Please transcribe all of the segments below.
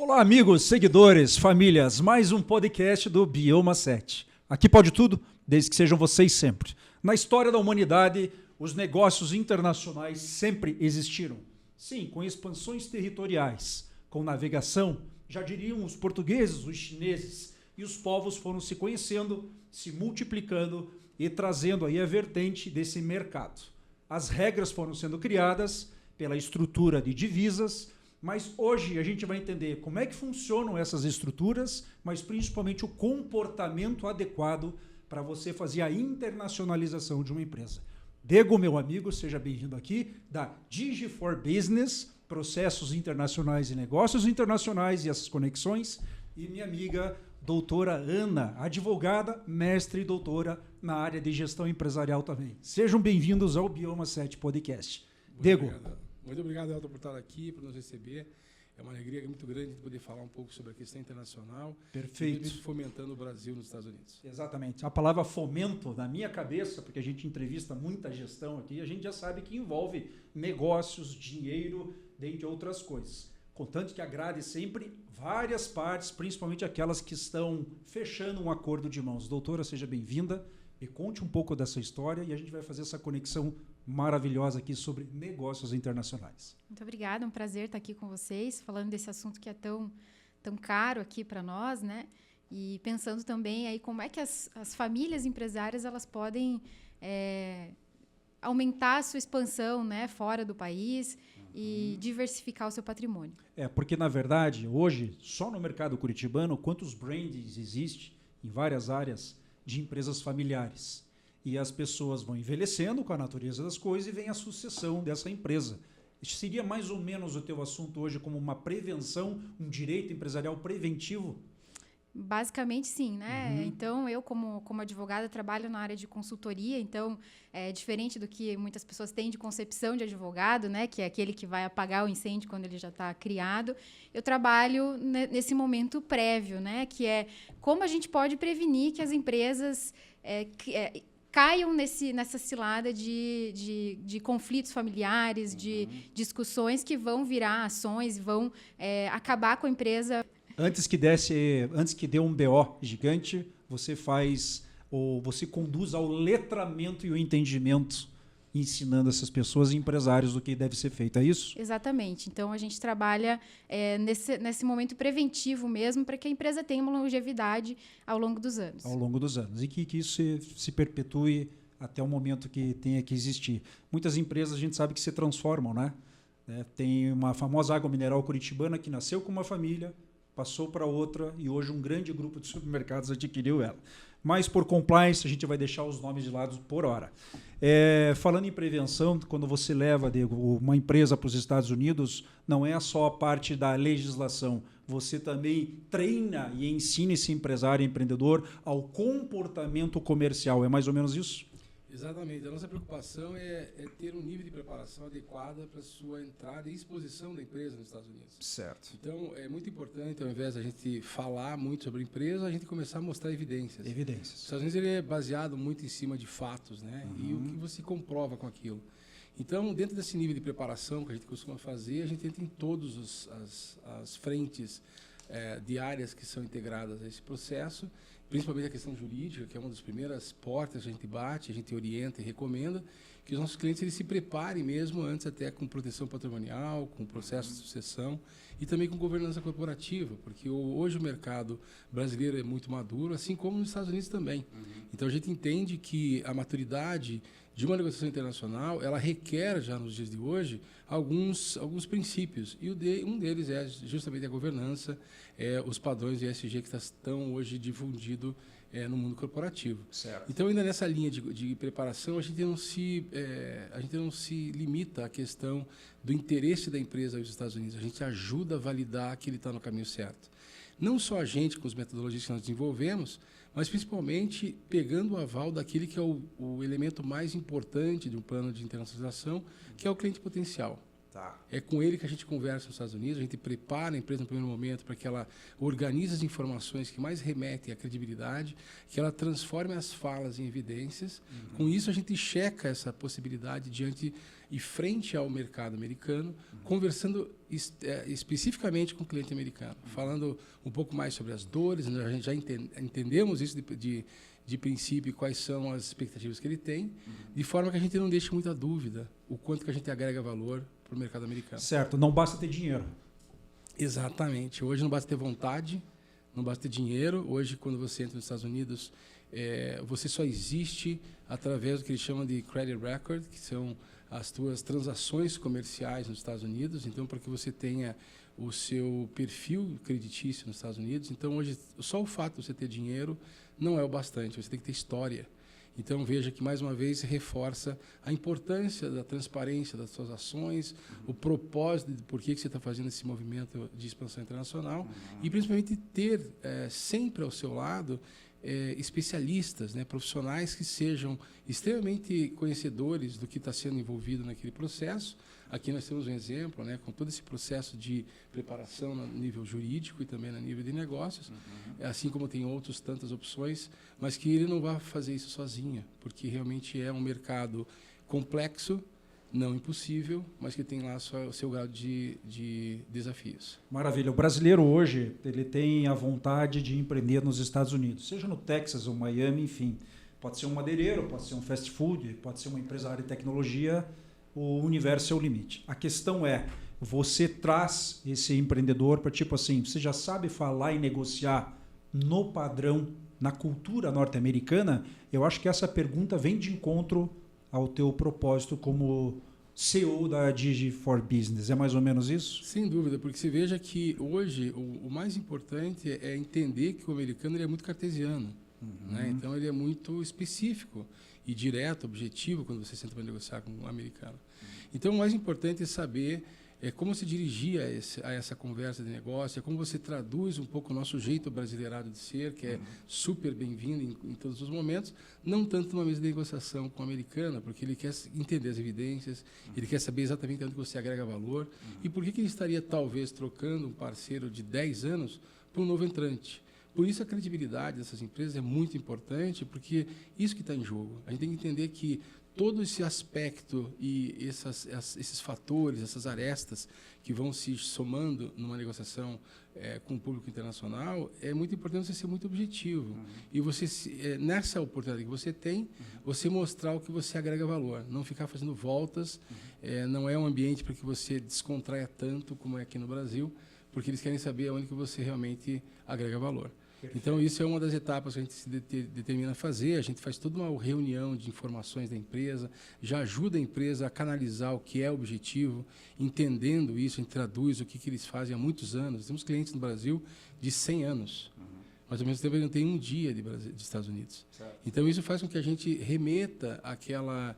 Olá, amigos, seguidores, famílias, mais um podcast do Bioma 7. Aqui pode tudo, desde que sejam vocês sempre. Na história da humanidade, os negócios internacionais sempre existiram. Sim, com expansões territoriais, com navegação, já diriam os portugueses, os chineses, e os povos foram se conhecendo, se multiplicando e trazendo aí a vertente desse mercado. As regras foram sendo criadas pela estrutura de divisas, mas hoje a gente vai entender como é que funcionam essas estruturas, mas principalmente o comportamento adequado para você fazer a internacionalização de uma empresa. Diego, meu amigo, seja bem-vindo aqui da Digi4Business, processos internacionais e negócios internacionais e essas conexões, e minha amiga doutora Ana, advogada, mestre e doutora na área de gestão empresarial também. Sejam bem-vindos ao Bioma 7 Podcast. Diego. Muito obrigado, Elton, por estar aqui, por nos receber. É uma alegria muito grande poder falar um pouco sobre a questão internacional. Perfeito. E fomentando o Brasil nos Estados Unidos. Exatamente. A palavra fomento, na minha cabeça, porque a gente entrevista muita gestão aqui, a gente já sabe que envolve negócios, dinheiro, dentre outras coisas. Contanto que agrade sempre várias partes, principalmente aquelas que estão fechando um acordo de mãos. Doutora, seja bem-vinda e conte um pouco dessa história e a gente vai fazer essa conexão maravilhosa aqui sobre negócios internacionais. Muito obrigada, é um prazer estar aqui com vocês, falando desse assunto que é tão caro aqui para nós, né? E pensando também aí como é que as famílias empresárias elas podem aumentar a sua expansão, né, fora do país e diversificar o seu patrimônio. Porque na verdade, hoje, só no mercado curitibano, quantos brands existem em várias áreas de empresas familiares? E as pessoas vão envelhecendo com a natureza das coisas e vem a sucessão dessa empresa. Seria mais ou menos o teu assunto hoje como uma prevenção, um direito empresarial preventivo? Basicamente, sim, né? Então, eu, como advogada, trabalho na área de consultoria, então, é diferente do que muitas pessoas têm de concepção de advogado, né? Que é aquele que vai apagar o incêndio quando ele já está criado. Eu trabalho nesse momento prévio, né? Que é como a gente pode prevenir que as empresas caiam nessa cilada de conflitos familiares, de discussões que vão virar ações, vão acabar com a empresa. Antes que dê um BO gigante, você faz ou você conduz ao letramento e o entendimento, ensinando essas pessoas e empresários do que deve ser feito, é isso? Exatamente. Então, a gente trabalha nesse momento preventivo mesmo para que a empresa tenha uma longevidade ao longo dos anos. Ao longo dos anos. E que isso se perpetue até o momento que tenha que existir. Muitas empresas a gente sabe que se transformam, né? Tem uma famosa água mineral curitibana que nasceu com uma família, passou para outra e hoje um grande grupo de supermercados adquiriu ela. Mas por compliance a gente vai deixar os nomes de lado por hora. Falando em prevenção, quando você leva, Diego, uma empresa para os Estados Unidos, não é só a parte da legislação, você também treina e ensina esse empresário, empreendedor ao comportamento comercial. É mais ou menos isso? Exatamente. A nossa preocupação é ter um nível de preparação adequada para a sua entrada e exposição da empresa nos Estados Unidos. Certo. Então, é muito importante, ao invés da gente falar muito sobre a empresa, a gente começar a mostrar evidências. Evidências. Os Estados Unidos ele é baseado muito em cima de fatos, né? E o que você comprova com aquilo. Então, dentro desse nível de preparação que a gente costuma fazer, a gente entra em todas as frentes de áreas que são integradas a esse processo, principalmente a questão jurídica, que é uma das primeiras portas que a gente bate, a gente orienta e recomenda que os nossos clientes eles se preparem mesmo antes até com proteção patrimonial, com processo de sucessão e também com governança corporativa, porque hoje o mercado brasileiro é muito maduro, assim como nos Estados Unidos também. Então a gente entende que a maturidade de uma negociação internacional, ela requer já nos dias de hoje alguns princípios. E um deles é justamente a governança, os padrões de ESG que estão hoje difundidos no mundo corporativo. Certo. Então, ainda nessa linha de preparação, a gente não se limita à questão do interesse da empresa aos Estados Unidos. A gente ajuda a validar que ele está no caminho certo. Não só a gente, com as metodologias que nós desenvolvemos, mas principalmente pegando o aval daquele que é o elemento mais importante de um plano de internacionalização, que é o cliente potencial. Tá. É com ele que a gente conversa nos Estados Unidos, a gente prepara a empresa no primeiro momento para que ela organize as informações que mais remetem à credibilidade, que ela transforme as falas em evidências. Com isso, a gente checa essa possibilidade diante e frente ao mercado americano, conversando especificamente com o cliente americano, falando um pouco mais sobre as dores, né? A gente já entendemos isso de princípio, quais são as expectativas que ele tem, de forma que a gente não deixe muita dúvida o quanto que a gente agrega valor para o mercado americano. Certo, não basta ter dinheiro. Exatamente. Hoje não basta ter vontade, não basta ter dinheiro. Hoje, quando você entra nos Estados Unidos, você só existe através do que eles chamam de credit record, que são as tuas transações comerciais nos Estados Unidos. Então, para que você tenha o seu perfil creditício nos Estados Unidos. Então, hoje, só o fato de você ter dinheiro não é o bastante. Você tem que ter história. Então, veja que, mais uma vez, reforça a importância da transparência das suas ações, o propósito de por que você está fazendo esse movimento de expansão internacional e, principalmente, ter sempre ao seu lado especialistas, né, profissionais que sejam extremamente conhecedores do que está sendo envolvido naquele processo. Aqui nós temos um exemplo, né, com todo esse processo de preparação no nível jurídico e também no nível de negócios, assim como tem tantas opções, mas que ele não vai fazer isso sozinho, porque realmente é um mercado complexo, não impossível, mas que tem lá o seu grau de desafios. Maravilha. O brasileiro hoje ele tem a vontade de empreender nos Estados Unidos, seja no Texas ou Miami, enfim. Pode ser um madeireiro, pode ser um fast food, pode ser uma empresária de tecnologia, o universo é o limite. A questão é, você traz esse empreendedor para tipo assim, você já sabe falar e negociar no padrão, na cultura norte-americana? Eu acho que essa pergunta vem de encontro ao teu propósito como CEO da Digi4Business. É mais ou menos isso? Sem dúvida, porque você veja que hoje o mais importante é entender que o americano ele é muito cartesiano. Né? Então, ele é muito específico e direto, objetivo, quando você senta para negociar com um americano. Então, o mais importante é saber como se dirigir a essa conversa de negócio, como você traduz um pouco o nosso jeito brasileirado de ser, que é super bem-vindo em todos os momentos, não tanto numa mesa de negociação com o americano, porque ele quer entender as evidências, ele quer saber exatamente onde você agrega valor e por que ele estaria, talvez, trocando um parceiro de 10 anos por um novo entrante. Por isso, a credibilidade dessas empresas é muito importante, porque isso que está em jogo. A gente tem que entender que todo esse aspecto e esses fatores, essas arestas que vão se somando numa negociação com o público internacional, é muito importante você ser muito objetivo. E você, nessa oportunidade que você tem, você mostrar o que você agrega valor. Não ficar fazendo voltas, não é um ambiente para que você descontraia tanto como é aqui no Brasil, porque eles querem saber onde que você realmente agrega valor. Então, isso é uma das etapas que a gente se determina a fazer. A gente faz toda uma reunião de informações da empresa, já ajuda a empresa a canalizar o que é o objetivo, entendendo isso, a gente traduz o que eles fazem há muitos anos. Temos clientes no Brasil de 100 anos, mas ao mesmo tempo ele não tem um dia de Estados Unidos. Certo. Então, isso faz com que a gente remeta àquela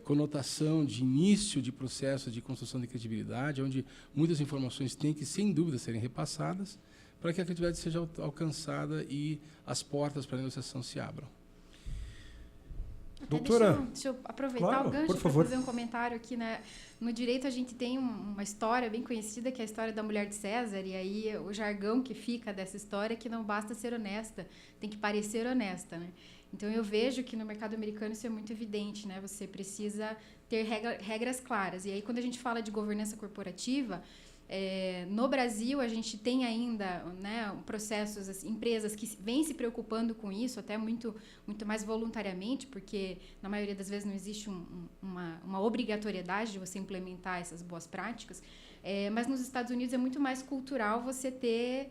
conotação de início de processo de construção de credibilidade, onde muitas informações têm que, sem dúvida, serem repassadas, para que a credibilidade seja alcançada e as portas para a negociação se abram. Doutora, deixa eu aproveitar, claro, o gancho para fazer um comentário aqui. Né? No direito, a gente tem uma história bem conhecida, que é a história da mulher de César, e aí o jargão que fica dessa história é que não basta ser honesta, tem que parecer honesta. Né? Então, eu vejo que no mercado americano isso é muito evidente. Né? Você precisa ter regras claras. E aí, quando a gente fala de governança corporativa, no Brasil, a gente tem ainda, né, processos, assim, empresas que vêm se preocupando com isso, até muito mais voluntariamente, porque na maioria das vezes não existe uma obrigatoriedade de você implementar essas boas práticas, mas nos Estados Unidos é muito mais cultural você ter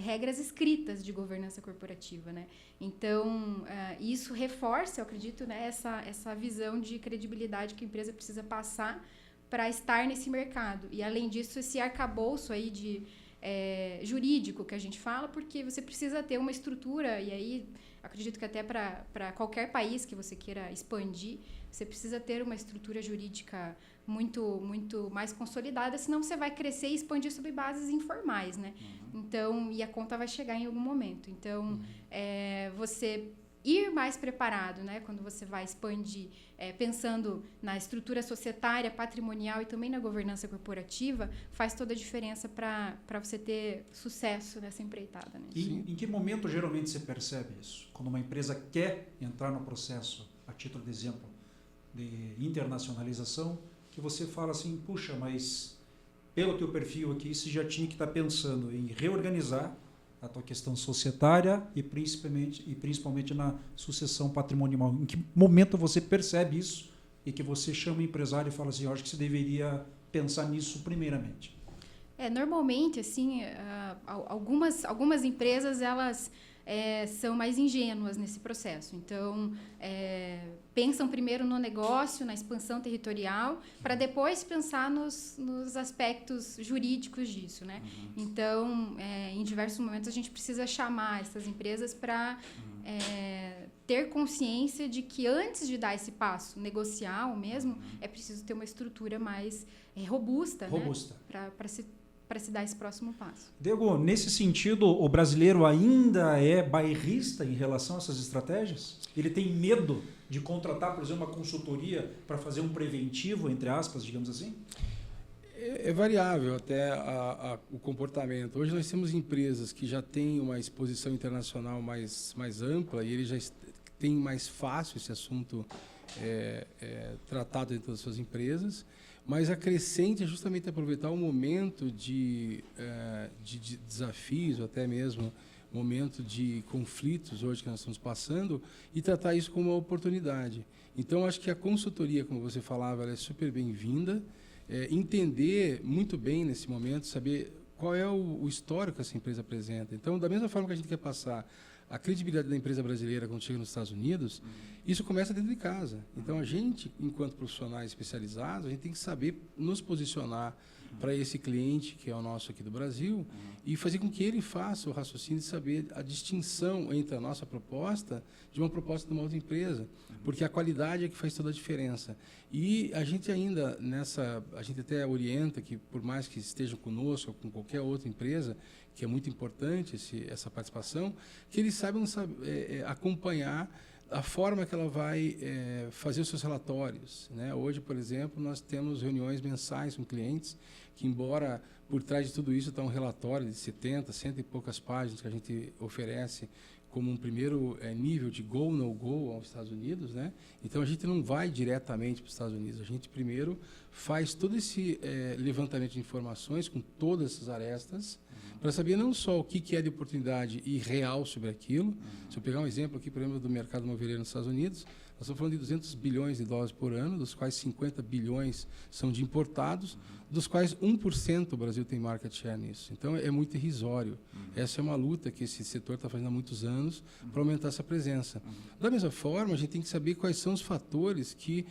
regras escritas de governança corporativa. Né? Então, isso reforça, eu acredito, né, essa visão de credibilidade que a empresa precisa passar para estar nesse mercado. E, além disso, esse arcabouço aí de jurídico que a gente fala, porque você precisa ter uma estrutura, e aí acredito que até para qualquer país que você queira expandir, você precisa ter uma estrutura jurídica muito mais consolidada, senão você vai crescer e expandir sobre bases informais, né? Então, e a conta vai chegar em algum momento. Então, você ir mais preparado, né? Quando você vai expandir, pensando na estrutura societária, patrimonial e também na governança corporativa, faz toda a diferença para você ter sucesso nessa empreitada. Né? E em que momento geralmente você percebe isso? Quando uma empresa quer entrar no processo, a título de exemplo, de internacionalização, que você fala assim, puxa, mas pelo teu perfil aqui, você já tinha que estar pensando em reorganizar a tua questão societária e principalmente na sucessão patrimonial. Em que momento você percebe isso e que você chama o empresário e fala assim, eu acho que você deveria pensar nisso primeiramente? Normalmente, assim, algumas empresas, elas são mais ingênuas nesse processo. Então, pensam primeiro no negócio, na expansão territorial, para depois pensar nos aspectos jurídicos disso, né? Então, em diversos momentos, a gente precisa chamar essas empresas para ter consciência de que antes de dar esse passo negocial mesmo, é preciso ter uma estrutura mais robusta. Né? Para se dar esse próximo passo. Diego, nesse sentido, o brasileiro ainda é bairrista em relação a essas estratégias? Ele tem medo de contratar, por exemplo, uma consultoria para fazer um preventivo, entre aspas, digamos assim? É variável até o comportamento. Hoje nós temos empresas que já têm uma exposição internacional mais ampla e eles já têm mais fácil esse assunto tratado dentro das suas empresas. Mas a crescente é justamente aproveitar o momento de desafios, ou até mesmo momento de conflitos hoje que nós estamos passando, e tratar isso como uma oportunidade. Então, acho que a consultoria, como você falava, ela é super bem-vinda. Entender muito bem nesse momento, saber qual é o histórico que essa empresa apresenta. Então, da mesma forma que a gente quer passar a credibilidade da empresa brasileira quando chega nos Estados Unidos, isso começa dentro de casa. Então, a gente, enquanto profissionais especializados, a gente tem que saber nos posicionar para esse cliente, que é o nosso aqui do Brasil, e fazer com que ele faça o raciocínio de saber a distinção entre a nossa proposta de uma proposta de uma outra empresa, porque a qualidade é que faz toda a diferença. E a gente ainda, a gente até orienta que, por mais que estejam conosco ou com qualquer outra empresa, que é muito importante essa participação, que eles saibam acompanhar a forma que ela vai fazer os seus relatórios. Né? Hoje, por exemplo, nós temos reuniões mensais com clientes que, embora por trás de tudo isso está um relatório de 70, 100 e poucas páginas que a gente oferece como um primeiro nível de go, no go aos Estados Unidos, né? Então, a gente não vai diretamente para os Estados Unidos. A gente primeiro faz todo esse levantamento de informações com todas essas arestas, para saber não só o que é de oportunidade e real sobre aquilo. Se eu pegar um exemplo aqui, por exemplo, do mercado imobiliário nos Estados Unidos, nós estamos falando de 200 bilhões de dólares por ano, dos quais 50 bilhões são de importados, dos quais 1% o Brasil tem market share nisso. Então, é muito irrisório. Essa é uma luta que esse setor está fazendo há muitos anos para aumentar essa presença. Da mesma forma, a gente tem que saber quais são os fatores que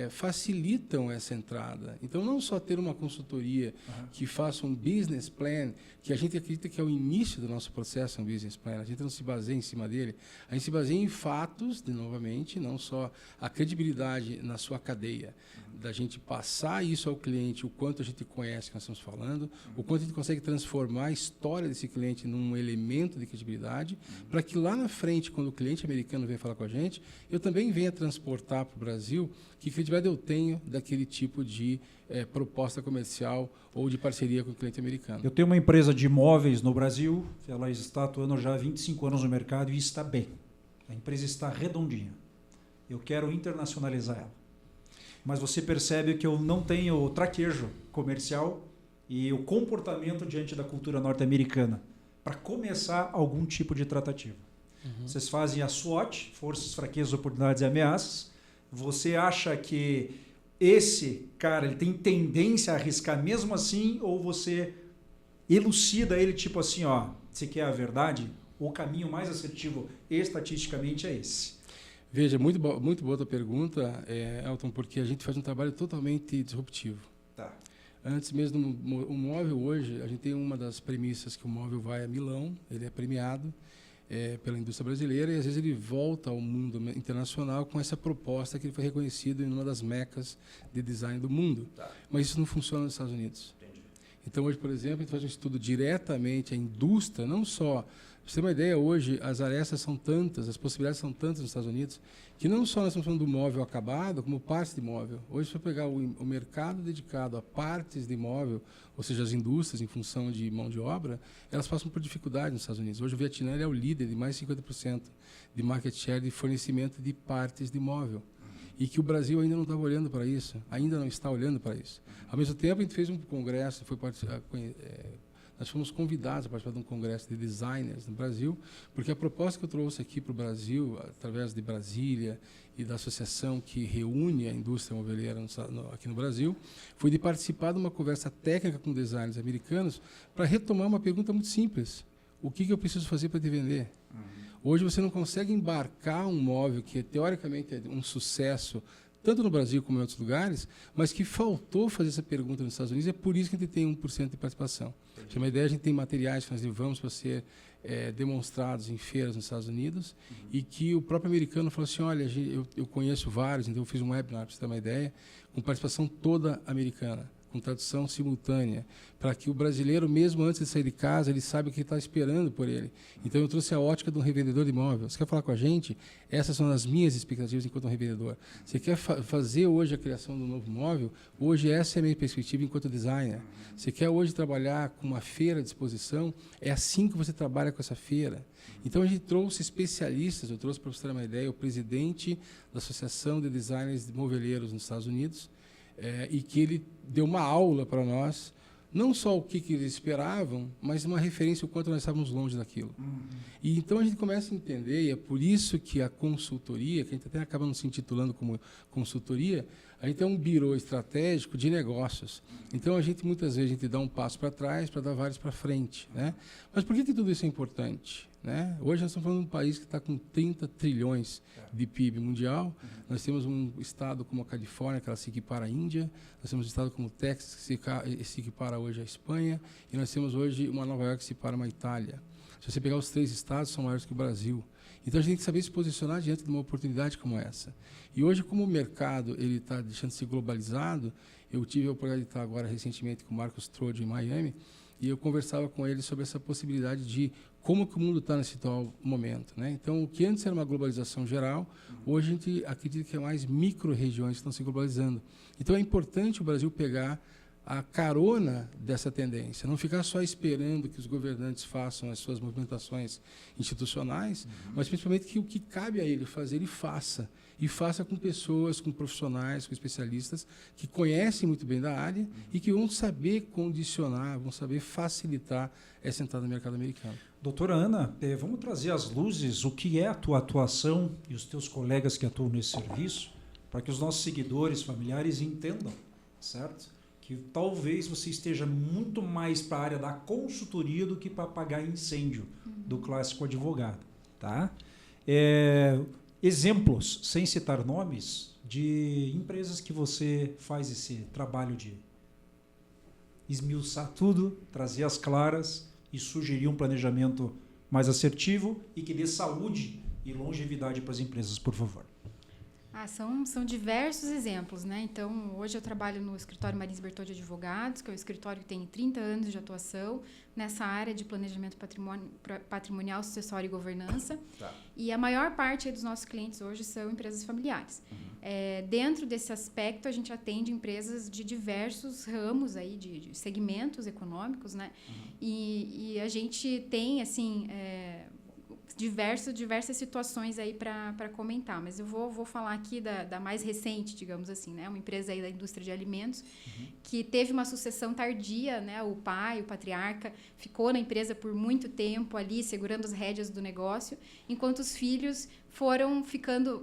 facilitam essa entrada. Então, não só ter uma consultoria que faça um business plan, que a gente acredita que é o início do nosso processo, um business plan, a gente não se baseia em cima dele, a gente se baseia em fatos, novamente, não só a credibilidade na sua cadeia, da gente passar isso ao cliente, o quanto a gente conhece o que nós estamos falando, o quanto a gente consegue transformar a história desse cliente num elemento de credibilidade, para que lá na frente, quando o cliente americano vem falar com a gente, eu também venha transportar para o Brasil que credibilidade eu tenho daquele tipo de proposta comercial ou de parceria com o cliente americano. Eu tenho uma empresa de imóveis no Brasil, ela está atuando já há 25 anos no mercado e está bem. A empresa está redondinha. Eu quero internacionalizar ela. Mas você percebe que eu não tenho o traquejo comercial e o comportamento diante da cultura norte-americana para começar algum tipo de tratativa. Vocês fazem a SWOT, forças, fraquezas, oportunidades e ameaças. Você acha que esse cara ele tem tendência a arriscar mesmo assim ou você elucida ele tipo assim, ó, você quer a verdade? O caminho mais assertivo estatisticamente é esse. Veja, muito boa a tua pergunta, Elton, porque a gente faz um trabalho totalmente disruptivo. Tá. Antes mesmo, o móvel hoje, a gente tem uma das premissas que o móvel vai a Milão, ele é premiado pela indústria brasileira e às vezes ele volta ao mundo internacional com essa proposta que ele foi reconhecido em uma das mecas de design do mundo. Tá. Mas isso não funciona nos Estados Unidos. Entendi. Então hoje, por exemplo, a gente faz um estudo diretamente à indústria, não só Pra você ter uma ideia, hoje as arestas são tantas, as possibilidades são tantas nos Estados Unidos, que não só nós estamos falando do móvel acabado, como partes de móvel. Hoje, se você pegar o mercado dedicado a partes de móvel, ou seja, as indústrias em função de mão de obra, elas passam por dificuldade nos Estados Unidos. Hoje o Vietnã é o líder de mais de 50% de market share de fornecimento de partes de móvel. E que o Brasil ainda não estava olhando para isso, ainda não está olhando para isso. Ao mesmo tempo, a gente fez um congresso, nós fomos convidados a participar de um congresso de designers no Brasil, porque a proposta que eu trouxe aqui para o Brasil, através de Brasília e da associação que reúne a indústria moveleira aqui no Brasil, foi de participar de uma conversa técnica com designers americanos para retomar uma pergunta muito simples. O que eu preciso fazer para te vender? Hoje você não consegue embarcar um móvel que teoricamente é um sucesso, tanto no Brasil como em outros lugares, mas que faltou fazer essa pergunta nos Estados Unidos, é por isso que a gente tem 1% de participação. Para ter uma ideia, a gente tem materiais que nós levamos para ser demonstrados em feiras nos Estados Unidos, e que o próprio americano falou assim, olha, eu conheço vários, então eu fiz um webinar, para você ter uma ideia, com participação toda americana, com tradução simultânea, para que o brasileiro, mesmo antes de sair de casa, ele saiba o que está esperando por ele. Então, eu trouxe a ótica de um revendedor de imóvel. Você quer falar com a gente? Essas são as minhas expectativas enquanto um revendedor. Você quer fazer hoje a criação de um novo imóvel? Hoje essa é a minha perspectiva enquanto designer. Você quer hoje trabalhar com uma feira de exposição? É assim que você trabalha com essa feira. Então, a gente trouxe especialistas, eu trouxe, para você ter uma ideia, o presidente da Associação de Designers de Moveleiros nos Estados Unidos, e que ele deu uma aula para nós, não só o que eles esperavam, mas uma referência o quanto nós estávamos longe daquilo. E então a gente começa a entender, e é por isso que a consultoria, que a gente até acaba não se intitulando como consultoria, a gente é um birô estratégico de negócios. Então a gente muitas vezes a gente dá um passo para trás para dar vários para frente, né? Mas por que tudo isso é importante? Né? Hoje nós estamos falando de um país que está com 30 trilhões de PIB mundial. Nós temos um estado como a Califórnia, que ela se equipara à Índia. Nós temos um estado como o Texas, que se equipara hoje à Espanha. E nós temos hoje uma Nova York que se equipara a uma Itália. Se você pegar os 3 estados, são maiores que o Brasil. Então a gente tem que saber se posicionar diante de uma oportunidade como essa. E hoje, como o mercado ele está deixando de ser globalizado, eu tive a oportunidade de estar agora recentemente com o Marcos Trode em Miami, e eu conversava com ele sobre essa possibilidade de como que o mundo está nesse atual momento, né? Então, o que antes era uma globalização geral, hoje a gente acredita que é mais micro-regiões que estão se globalizando. Então, é importante o Brasil pegar a carona dessa tendência, não ficar só esperando que os governantes façam as suas movimentações institucionais, mas principalmente que o que cabe a ele fazer, ele faça. E faça com pessoas, com profissionais, com especialistas que conhecem muito bem da área e que vão saber condicionar, vão saber facilitar essa entrada no mercado americano. Doutora Ana, vamos trazer às luzes o que é a tua atuação e os teus colegas que atuam nesse serviço, para que os nossos seguidores, familiares entendam, certo? Que talvez você esteja muito mais para a área da consultoria do que para apagar incêndio do clássico advogado, tá? Exemplos, sem citar nomes, de empresas que você faz esse trabalho de esmiuçar tudo, trazer as claras e sugerir um planejamento mais assertivo e que dê saúde e longevidade para as empresas, por favor. São diversos exemplos, né? Então, hoje eu trabalho no escritório Marins Bertoldi Advogados, que é um escritório que tem 30 anos de atuação nessa área de planejamento patrimonial, sucessório e governança. Tá. E a maior parte dos nossos clientes hoje são empresas familiares. Dentro desse aspecto, a gente atende empresas de diversos ramos aí, de segmentos econômicos, né? E a gente tem, assim... diversas situações aí para comentar, mas eu vou falar aqui da mais recente, digamos assim, né? Uma empresa aí da indústria de alimentos que teve uma sucessão tardia, né? O pai, o patriarca, ficou na empresa por muito tempo ali, segurando as rédeas do negócio, enquanto os filhos foram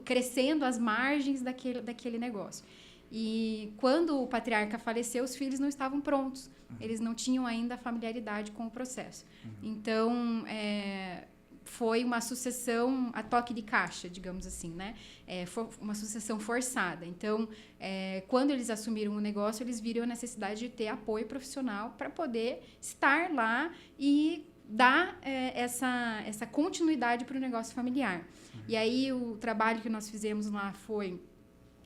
crescendo às margens daquele negócio. E quando o patriarca faleceu, os filhos não estavam prontos, eles não tinham ainda a familiaridade com o processo. Então, foi uma sucessão a toque de caixa, digamos assim, né? Foi uma sucessão forçada. Então, quando eles assumiram o negócio, eles viram a necessidade de ter apoio profissional para poder estar lá e dar essa continuidade para o negócio familiar. E aí, o trabalho que nós fizemos lá foi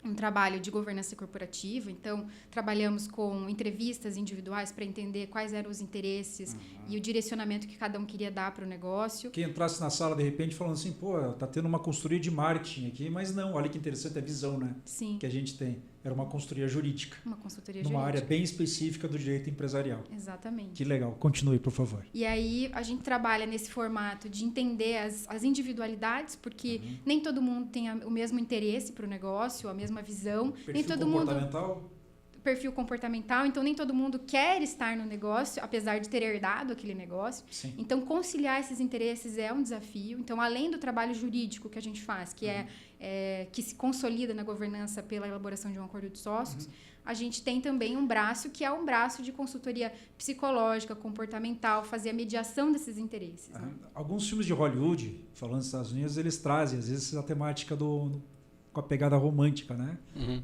um trabalho de governança corporativa, então trabalhamos com entrevistas individuais para entender quais eram os interesses e o direcionamento que cada um queria dar para o negócio. Quem entrasse na sala de repente falando assim, pô, tá tendo uma consultoria de marketing aqui, mas não, olha que interessante a visão, né? Sim. Que a gente tem. Era uma consultoria jurídica. Uma consultoria numa jurídica. área bem específica do direito empresarial. Exatamente. Que legal. Continue, por favor. E aí a gente trabalha nesse formato de entender as individualidades, porque nem todo mundo tem o mesmo interesse para o negócio, a mesma visão. Perfil nem todo comportamental? Perfil comportamental, então nem todo mundo quer estar no negócio, apesar de ter herdado aquele negócio. Sim. Então, conciliar esses interesses é um desafio. Então, além do trabalho jurídico que a gente faz, que que se consolida na governança pela elaboração de um acordo de sócios, a gente tem também um braço que é um braço de consultoria psicológica, comportamental, fazer a mediação desses interesses. Né? Alguns filmes de Hollywood, falando dos Estados Unidos, eles trazem, às vezes, a temática com a pegada romântica, né?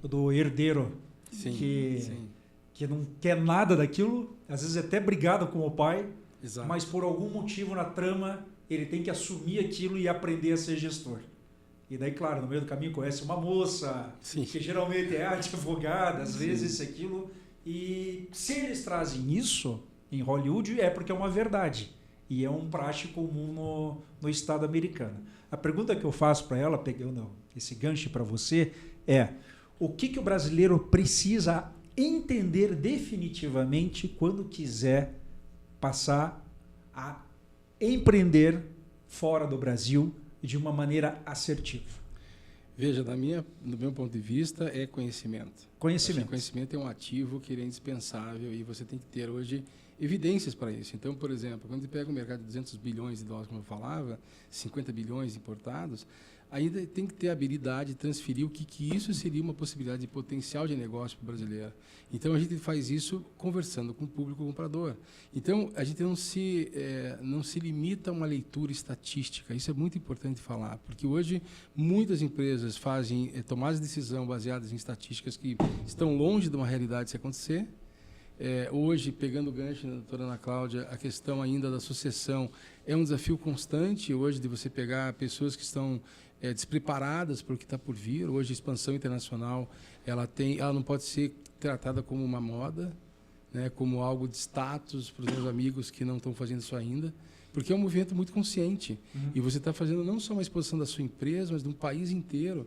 Do herdeiro. Sim, que não quer nada daquilo, às vezes é até brigado com o pai, exato. Mas por algum motivo na trama ele tem que assumir aquilo e aprender a ser gestor. E daí, claro, no meio do caminho conhece uma moça, Sim. que geralmente é advogada, às vezes isso, aquilo. E se eles trazem isso em Hollywood é porque é uma verdade. E é um praxe comum no Estado americano. A pergunta que eu faço para ela, pegando esse gancho para você, é: o que o brasileiro precisa entender definitivamente quando quiser passar a empreender fora do Brasil de uma maneira assertiva? Veja, do meu ponto de vista, é conhecimento. Conhecimento. Conhecimento é um ativo que é indispensável e você tem que ter hoje evidências para isso. Então, por exemplo, quando você pega o mercado de 200 bilhões de dólares, como eu falava, 50 bilhões importados, ainda tem que ter a habilidade de transferir o que isso seria uma possibilidade de potencial de negócio para o brasileiro. Então, a gente faz isso conversando com o público comprador. Então, a gente não se limita a uma leitura estatística. Isso é muito importante falar, porque hoje muitas empresas fazem tomadas de decisão baseadas em estatísticas que estão longe de uma realidade se acontecer. Hoje, pegando o gancho da doutora Ana Cláudia, a questão ainda da sucessão é um desafio constante hoje de você pegar pessoas que estão despreparadas para o que está por vir. Hoje, a expansão internacional ela não pode ser tratada como uma moda, né, como algo de status para os meus amigos que não estão fazendo isso ainda, porque é um movimento muito consciente. E você está fazendo não só uma exposição da sua empresa, mas de um país inteiro,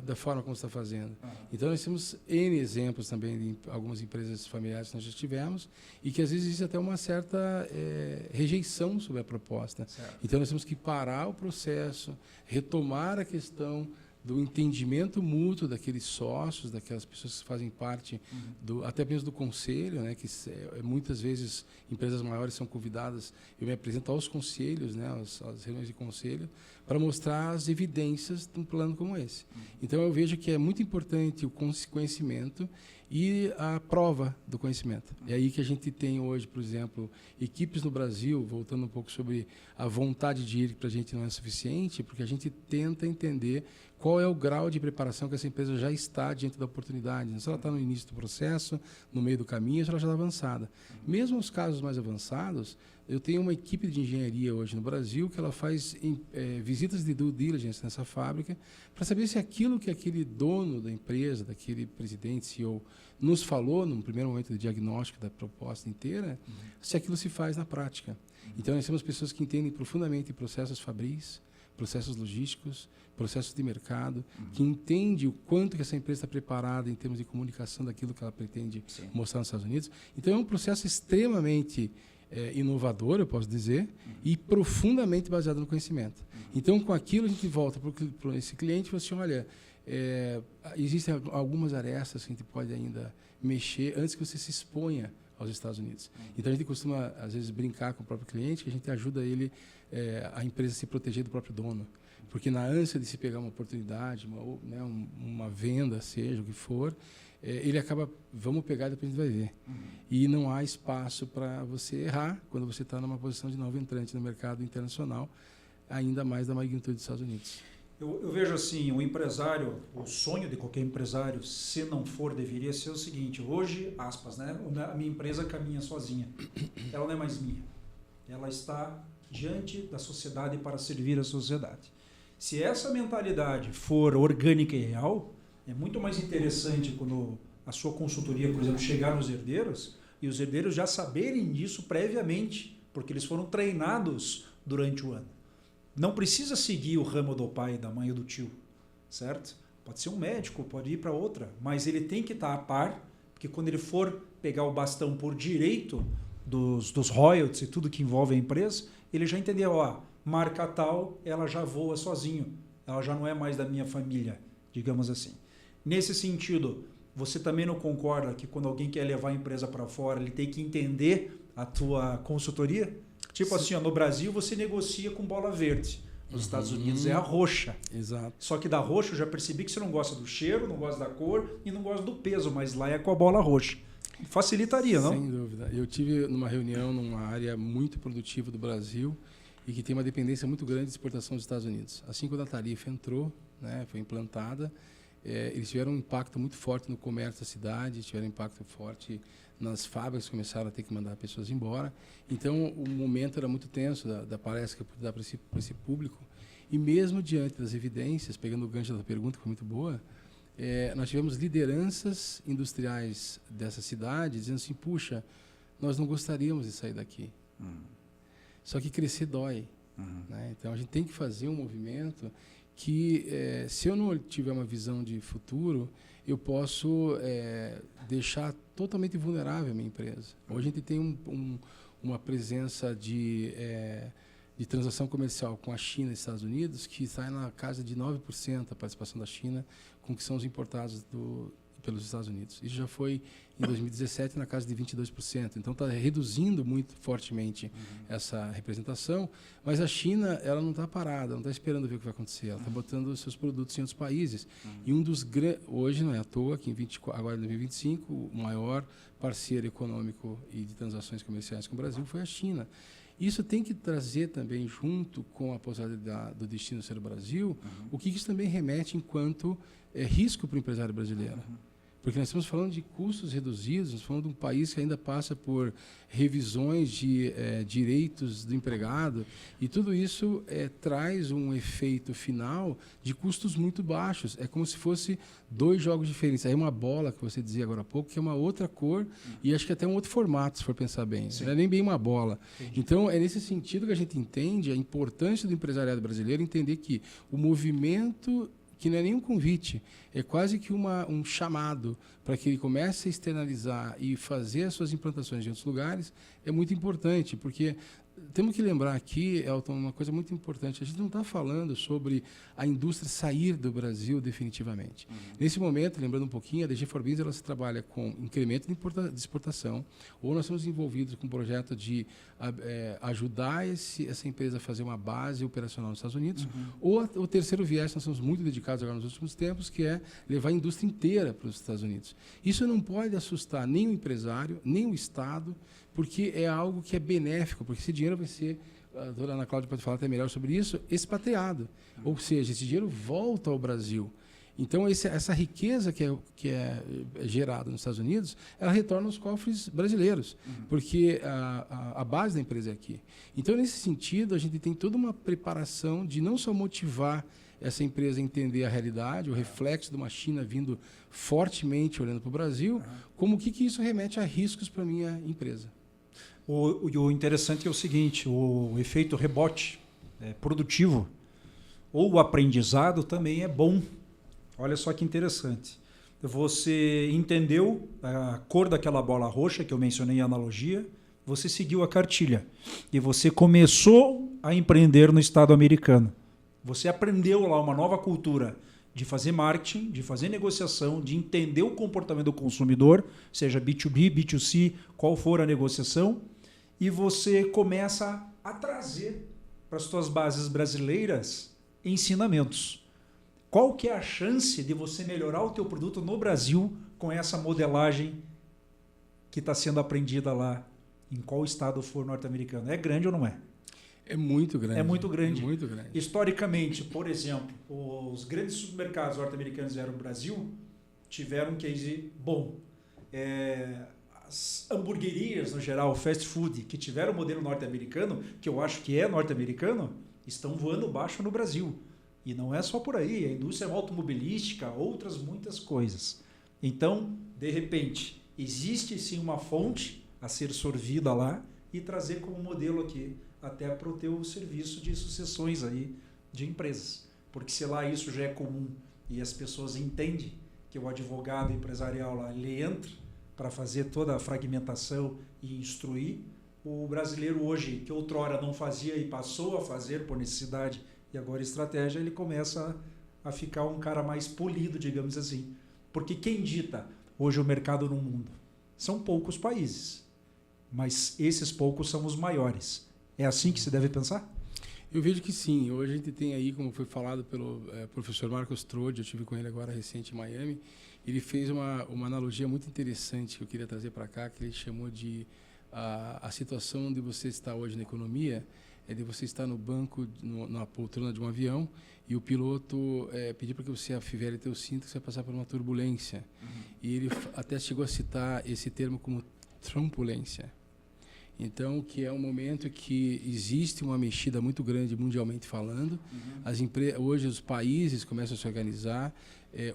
da forma como você está fazendo. Então, nós temos N exemplos também de algumas empresas familiares que nós já tivemos e que, às vezes, existe até uma certa rejeição sobre a proposta. Certo. Então, nós temos que parar o processo, retomar a questão do entendimento mútuo daqueles sócios, daquelas pessoas que fazem parte até mesmo do conselho, né, que muitas vezes empresas maiores são convidadas, eu me apresento aos conselhos, né, às reuniões de conselho, para mostrar as evidências de um plano como esse. Então eu vejo que é muito importante o conhecimento e a prova do conhecimento. É aí que a gente tem hoje, por exemplo, equipes no Brasil, voltando um pouco sobre a vontade de ir, que para a gente não é suficiente, porque a gente tenta entender qual é o grau de preparação que essa empresa já está diante da oportunidade. Se ela está no início do processo, no meio do caminho, se ela já está avançada. Mesmo os casos mais avançados, eu tenho uma equipe de engenharia hoje no Brasil que ela faz visitas de due diligence nessa fábrica para saber se aquilo que aquele dono da empresa, daquele presidente, CEO, nos falou num primeiro momento de diagnóstico da proposta inteira, se aquilo se faz na prática. Então, nós temos pessoas que entendem profundamente processos fabris, processos logísticos, processos de mercado, que entende o quanto que essa empresa está preparada em termos de comunicação daquilo que ela pretende mostrar nos Estados Unidos. Então, é um processo extremamente inovador, eu posso dizer, e profundamente baseado no conhecimento. Então, com aquilo, a gente volta para esse cliente e fala assim, olha, existem algumas arestas que a gente pode ainda mexer antes que você se exponha aos Estados Unidos. Então, a gente costuma, às vezes, brincar com o próprio cliente, que a gente ajuda ele, a empresa, a se proteger do próprio dono. Porque na ânsia de se pegar uma oportunidade, uma venda, seja o que for, ele acaba, vamos pegar e depois a gente vai ver. E não há espaço para você errar quando você está numa posição de novo entrante no mercado internacional, ainda mais da magnitude dos Estados Unidos. Eu vejo assim, o empresário, o sonho de qualquer empresário, se não for, deveria ser o seguinte: hoje, aspas, né, a minha empresa caminha sozinha. Ela não é mais minha. Ela está diante da sociedade para servir a sociedade. Se essa mentalidade for orgânica e real, É muito mais interessante quando a sua consultoria, por exemplo, chegar nos herdeiros e os herdeiros já saberem disso previamente, porque eles foram treinados durante o ano. Não precisa seguir o ramo do pai, da mãe ou do tio, certo? Pode ser um médico, pode ir para outra, mas ele tem que estar a par, porque quando ele for pegar o bastão por direito dos royalties e tudo que envolve a empresa, ele já entendeu, ó, marca tal, ela já voa sozinho, ela já não é mais da minha família, digamos assim. Nesse sentido, você também não concorda que quando alguém quer levar a empresa para fora, ele tem que entender a tua consultoria? Tipo assim, ó, no Brasil você negocia com bola verde. Nos Estados Unidos é a roxa. Exato. Só que da roxa eu já percebi que você não gosta do cheiro, não gosta da cor e não gosta do peso, mas lá é com a bola roxa. Facilitaria, não? Sem dúvida. Eu tive numa reunião numa área muito produtiva do Brasil e que tem uma dependência muito grande de exportação dos Estados Unidos. Assim quando a tarifa entrou, né, foi implantada, eles tiveram um impacto muito forte no comércio da cidade, tiveram um impacto forte nas fábricas que começaram a ter que mandar pessoas embora. Então, o momento era muito tenso da palestra que eu pude dar para esse público. E mesmo diante das evidências, pegando o gancho da pergunta, que foi muito boa, nós tivemos lideranças industriais dessa cidade dizendo assim, puxa, nós não gostaríamos de sair daqui. Só que crescer dói. Né? Então, a gente tem que fazer um movimento que, se eu não tiver uma visão de futuro, eu posso deixar totalmente vulnerável a minha empresa. Hoje a gente tem uma presença de transação comercial com a China e Estados Unidos que está na casa de 9% a participação da China com que são os importados pelos Estados Unidos. Isso já foi em 2017 na casa de 22%. Então está reduzindo muito fortemente essa representação, mas a China ela não está parada, não está esperando ver o que vai acontecer. Ela está botando os seus produtos em outros países. E hoje não é à toa que agora em 2025 o maior parceiro econômico e de transações comerciais com o Brasil foi a China. Isso tem que trazer também, junto com a possibilidade do destino ser o Brasil, o que isso também remete enquanto risco para o empresário brasileiro. Porque nós estamos falando de custos reduzidos, nós estamos falando de um país que ainda passa por revisões de direitos do empregado, e tudo isso traz um efeito final de custos muito baixos. É como se fosse dois jogos diferentes. Aí uma bola, que você dizia agora há pouco, que é uma outra cor, e acho que até um outro formato, se for pensar bem. Sim. Não é nem bem uma bola. Entendi. Então, é nesse sentido que a gente entende a importância do empresariado brasileiro entender que o movimento, que não é nem um convite, é quase que um chamado para que ele comece a externalizar e fazer as suas implantações em outros lugares, é muito importante, porque temos que lembrar aqui, Elton, uma coisa muito importante, a gente não está falando sobre a indústria sair do Brasil definitivamente. Nesse momento, lembrando um pouquinho, a DG Forbrins ela se trabalha com incremento de exportação, ou nós estamos envolvidos com um projeto de ajudar essa empresa a fazer uma base operacional nos Estados Unidos, ou o terceiro viés, nós estamos muito dedicados agora nos últimos tempos, que é levar a indústria inteira para os Estados Unidos. Isso não pode assustar nem o empresário, nem o Estado, porque é algo que é benéfico, porque esse dinheiro vai ser, a doutora Ana Cláudia pode falar até melhor sobre isso, expatriado. Ou seja, esse dinheiro volta ao Brasil. Então, essa riqueza que é gerada nos Estados Unidos, ela retorna aos cofres brasileiros, porque a base da empresa é aqui. Então, nesse sentido, a gente tem toda uma preparação de não só motivar essa empresa a entender a realidade, o reflexo de uma China vindo fortemente olhando para o Brasil, como o que isso remete a riscos para a minha empresa. O interessante é o seguinte, o efeito rebote produtivo ou o aprendizado também é bom. Olha só que interessante. Você entendeu a cor daquela bola roxa que eu mencionei em analogia, você seguiu a cartilha e você começou a empreender no Estado americano. Você aprendeu lá uma nova cultura de fazer marketing, de fazer negociação, de entender o comportamento do consumidor, seja B2B, B2C, qual for a negociação, e você começa a trazer para as suas bases brasileiras ensinamentos. Qual que é a chance de você melhorar o teu produto no Brasil com essa modelagem que está sendo aprendida lá em qual estado for norte-americano? É grande ou não é? É muito grande. É muito grande. É muito grande. Historicamente, por exemplo, os grandes supermercados norte-americanos vieram ao Brasil, tiveram um case bom. As hamburguerias, no geral, fast food, que tiveram o modelo norte-americano, que eu acho que é norte-americano, estão voando baixo no Brasil. E não é só por aí, a indústria automobilística, outras muitas coisas. Então, de repente, existe sim uma fonte a ser sorvida lá e trazer como modelo aqui, até para o teu serviço de sucessões aí de empresas. Porque se lá isso já é comum e as pessoas entendem que o advogado empresarial lá, ele entra para fazer toda a fragmentação e instruir, o brasileiro hoje, que outrora não fazia e passou a fazer por necessidade e agora estratégia, ele começa a ficar um cara mais polido, digamos assim. Porque quem dita hoje o mercado no mundo? São poucos países, mas esses poucos são os maiores. É assim que se deve pensar? Eu vejo que sim. Hoje a gente tem aí, como foi falado pelo professor Marcos Trode, eu estive com ele agora recente em Miami, ele fez uma analogia muito interessante que eu queria trazer para cá, que ele chamou de a situação de você estar hoje na economia, é de você estar no banco, na poltrona de um avião, e o piloto pedir para que você afivele teu cinto, que você vai passar por uma turbulência. E ele até chegou a citar esse termo como trumpulência. Então, que é um momento que existe uma mexida muito grande mundialmente falando. Hoje os países começam a se organizar.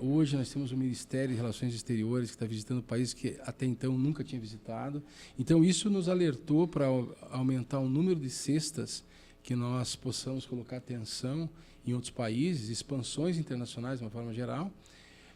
Hoje nós temos o Ministério de Relações Exteriores que está visitando países que até então nunca tinha visitado. Então, isso nos alertou para aumentar o número de cestas que nós possamos colocar atenção em outros países, expansões internacionais de uma forma geral.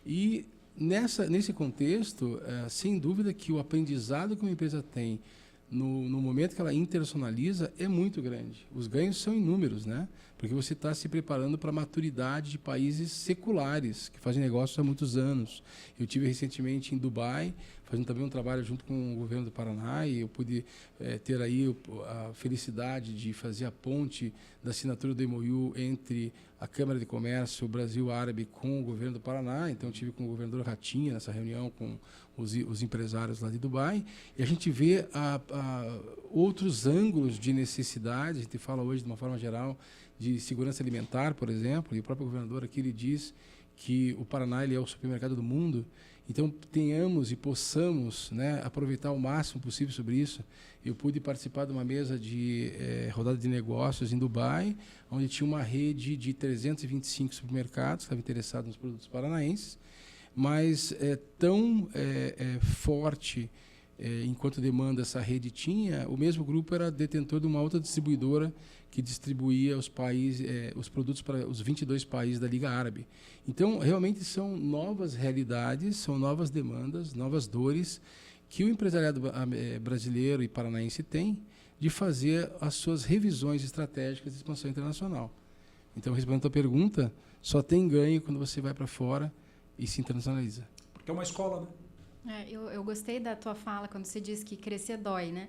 E nesse contexto, sem dúvida que o aprendizado que uma empresa tem no momento que ela internacionaliza é muito grande. Os ganhos são inúmeros, né? Porque você está se preparando para a maturidade de países seculares, que fazem negócios há muitos anos. Eu tive recentemente em Dubai, fazendo também um trabalho junto com o governo do Paraná, e eu pude ter aí a felicidade de fazer a ponte da assinatura do MOU entre a Câmara de Comércio Brasil Árabe com o governo do Paraná. Então, eu tive com o governador Ratinha nessa reunião com os empresários lá de Dubai, e a gente vê outros ângulos de necessidade. A gente fala hoje, de uma forma geral, de segurança alimentar, por exemplo, e o próprio governador aqui ele diz que o Paraná ele é o supermercado do mundo. Então, tenhamos e possamos, né, aproveitar o máximo possível sobre isso. Eu pude participar de uma mesa de rodada de negócios em Dubai, onde tinha uma rede de 325 supermercados que estavam interessados nos produtos paranaenses, mas tão forte enquanto demanda essa rede tinha, o mesmo grupo era detentor de uma outra distribuidora que distribuía os produtos para os 22 países da Liga Árabe. Então, realmente são novas realidades, são novas demandas, novas dores que o empresariado brasileiro e paranaense tem de fazer as suas revisões estratégicas de expansão internacional. Então, respondendo a tua pergunta, só tem ganho quando você vai para fora e se internacionaliza. Porque é uma escola, né? Eu gostei da tua fala quando você diz que crescer dói, né?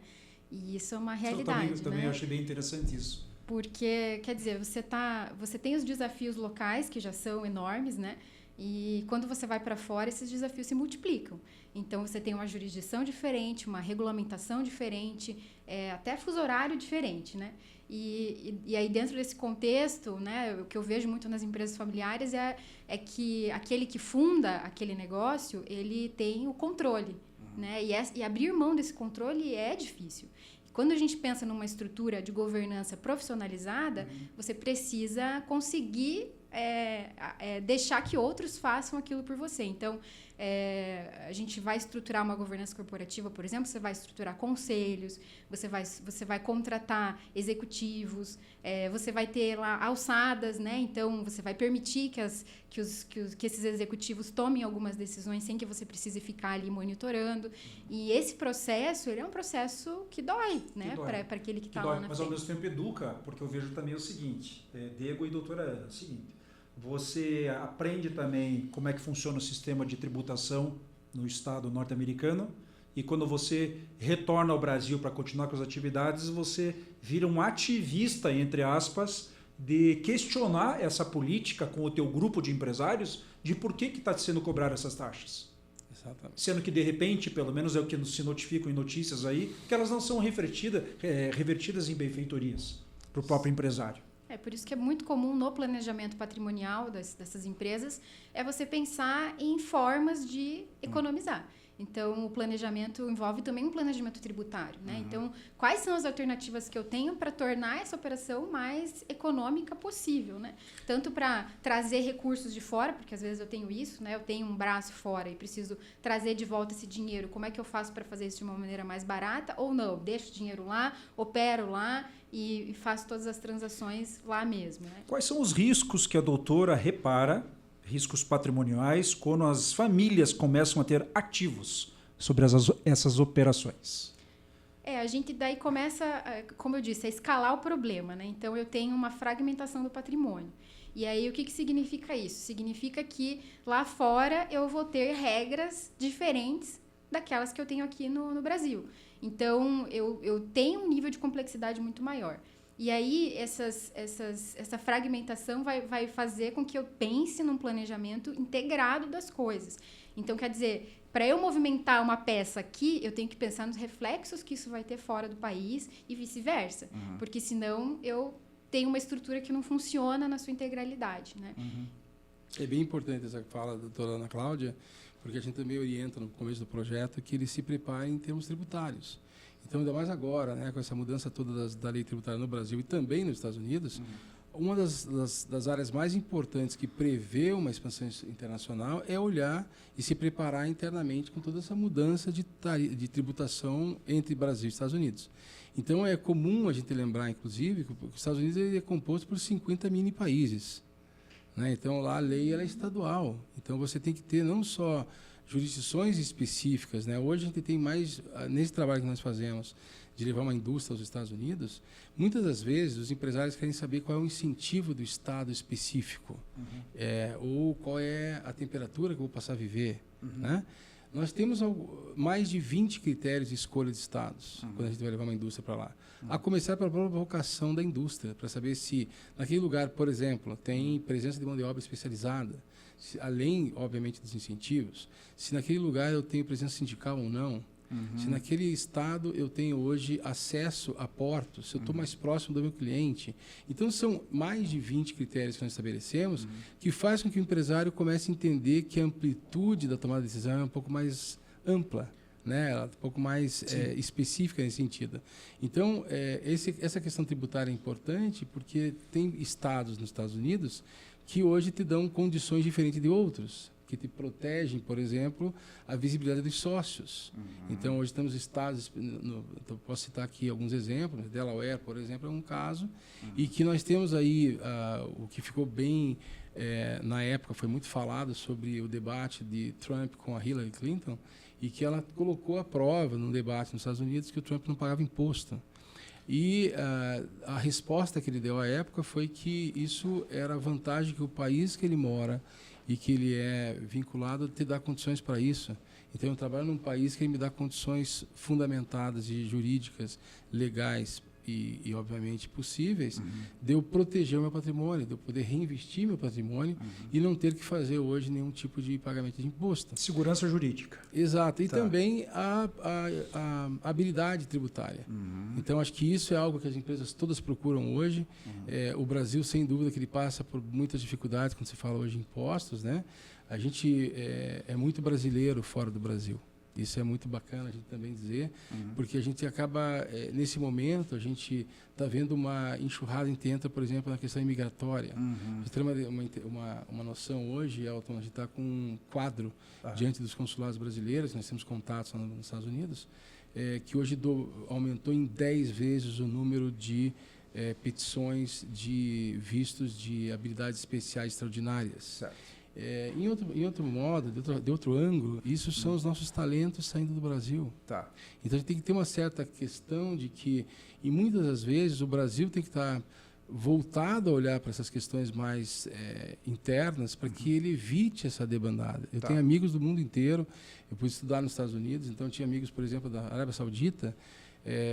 E isso é uma realidade, Eu também né? achei bem interessante isso. Porque, quer dizer, você tem os desafios locais, que já são enormes, né? E quando você vai para fora, esses desafios se multiplicam. Então, você tem uma jurisdição diferente, uma regulamentação diferente, até fuso horário diferente, né? E aí, dentro desse contexto, né, o que eu vejo muito nas empresas familiares é que aquele que funda aquele negócio, ele tem o controle, né? E abrir mão desse controle é difícil. Quando a gente pensa numa estrutura de governança profissionalizada, você precisa conseguir deixar que outros façam aquilo por você. Então, a gente vai estruturar uma governança corporativa, por exemplo, você vai estruturar conselhos, você vai contratar executivos, você vai ter lá alçadas, né? Então, você vai permitir que esses executivos tomem algumas decisões sem que você precise ficar ali monitorando. E esse processo, ele é um processo que dói, né? Para aquele que está lá na frente. Mas, ao mesmo tempo, educa, porque eu vejo também o seguinte, Diego e doutora Ana, é o seguinte, você aprende também como é que funciona o sistema de tributação no estado norte-americano, e quando você retorna ao Brasil para continuar com as atividades, você vira um ativista, entre aspas, de questionar essa política com o teu grupo de empresários de por que está sendo cobrado essas taxas. Exatamente. Sendo que, de repente, pelo menos é o que se notificam em notícias aí, que elas não são revertidas em benfeitorias para o próprio empresário. Por isso que é muito comum no planejamento patrimonial dessas empresas você pensar em formas de economizar. Então, o planejamento envolve também um planejamento tributário, né? Então, quais são as alternativas que eu tenho para tornar essa operação mais econômica possível, né? Tanto para trazer recursos de fora, porque às vezes eu tenho isso, né? Eu tenho um braço fora e preciso trazer de volta esse dinheiro. Como é que eu faço para fazer isso de uma maneira mais barata? Ou não, deixo o dinheiro lá, opero lá e faço todas as transações lá mesmo, né? Quais são os riscos que a doutora repara, riscos patrimoniais, quando as famílias começam a ter ativos sobre essas operações? A gente daí começa, como eu disse, a escalar o problema, né? Então, eu tenho uma fragmentação do patrimônio. E aí, o que significa isso? Significa que lá fora eu vou ter regras diferentes daquelas que eu tenho aqui no Brasil. Então, eu tenho um nível de complexidade muito maior. E aí, essa fragmentação vai fazer com que eu pense num planejamento integrado das coisas. Então, quer dizer, para eu movimentar uma peça aqui, eu tenho que pensar nos reflexos que isso vai ter fora do país e vice-versa. Porque senão eu tenho uma estrutura que não funciona na sua integralidade, né? É bem importante essa fala da doutora Ana Cláudia, porque a gente também orienta no começo do projeto que ele se prepare em termos tributários. Então, ainda mais agora, né, com essa mudança toda da lei tributária no Brasil e também nos Estados Unidos, uma das áreas mais importantes que prevê uma expansão internacional é olhar e se preparar internamente com toda essa mudança de tributação entre Brasil e Estados Unidos. Então, é comum a gente lembrar, inclusive, que os Estados Unidos ele é composto por 50 mini-países, né? Então, lá a lei ela é estadual. Então, você tem que ter não só jurisdições específicas, né? Hoje a gente tem mais, nesse trabalho que nós fazemos, de levar uma indústria aos Estados Unidos, muitas das vezes os empresários querem saber qual é o incentivo do estado específico, ou qual é a temperatura que eu vou passar a viver, né? Nós temos mais de 20 critérios de escolha de estados, quando a gente vai levar uma indústria para lá. A começar pela própria vocação da indústria, para saber se naquele lugar, por exemplo, tem presença de mão de obra especializada, além, obviamente, dos incentivos, se naquele lugar eu tenho presença sindical ou não, se naquele estado eu tenho hoje acesso a portos, se eu estou mais próximo do meu cliente. Então, são mais de 20 critérios que nós estabelecemos que faz com que o empresário comece a entender que a amplitude da tomada de decisão é um pouco mais ampla, né? Ela é um pouco mais específica nesse sentido. Então, essa questão tributária é importante porque tem estados nos Estados Unidos que hoje te dão condições diferentes de outros, que te protegem, por exemplo, a visibilidade dos sócios. Então, hoje temos estados, posso citar aqui alguns exemplos, Delaware, por exemplo, é um caso, e que nós temos aí, o que ficou bem, na época, foi muito falado sobre o debate de Trump com a Hillary Clinton, e que ela colocou à prova, num debate nos Estados Unidos, que o Trump não pagava imposto. E a resposta que ele deu à época foi que isso era a vantagem que o país que ele mora e que ele é vinculado te dá condições para isso. Então, eu trabalho num país que ele me dá condições fundamentadas e jurídicas, legais e obviamente, possíveis, de eu proteger o meu patrimônio, de eu poder reinvestir meu patrimônio e não ter que fazer hoje nenhum tipo de pagamento de imposto. Segurança jurídica. Exato. E também a habilidade tributária. Então, acho que isso é algo que as empresas todas procuram hoje. O Brasil, sem dúvida, que ele passa por muitas dificuldades quando se fala hoje de impostos, né? A gente é muito brasileiro fora do Brasil. Isso é muito bacana a gente também dizer, porque a gente acaba, nesse momento, a gente está vendo uma enxurrada intensa, por exemplo, na questão imigratória. Você tem uma noção hoje, Elton, a gente está com um quadro diante dos consulados brasileiros, nós temos contatos nos Estados Unidos, que hoje aumentou em 10 vezes o número de petições de vistos de habilidades especiais extraordinárias. Certo. Em outro modo, de outro ângulo, isso são os nossos talentos saindo do Brasil. Tá. Então, a gente tem que ter uma certa questão de que, e muitas das vezes, o Brasil tem que estar voltado a olhar para essas questões mais internas para que ele evite essa debandada. Eu tenho amigos do mundo inteiro, eu pude estudar nos Estados Unidos, então eu tinha amigos, por exemplo, da Arábia Saudita,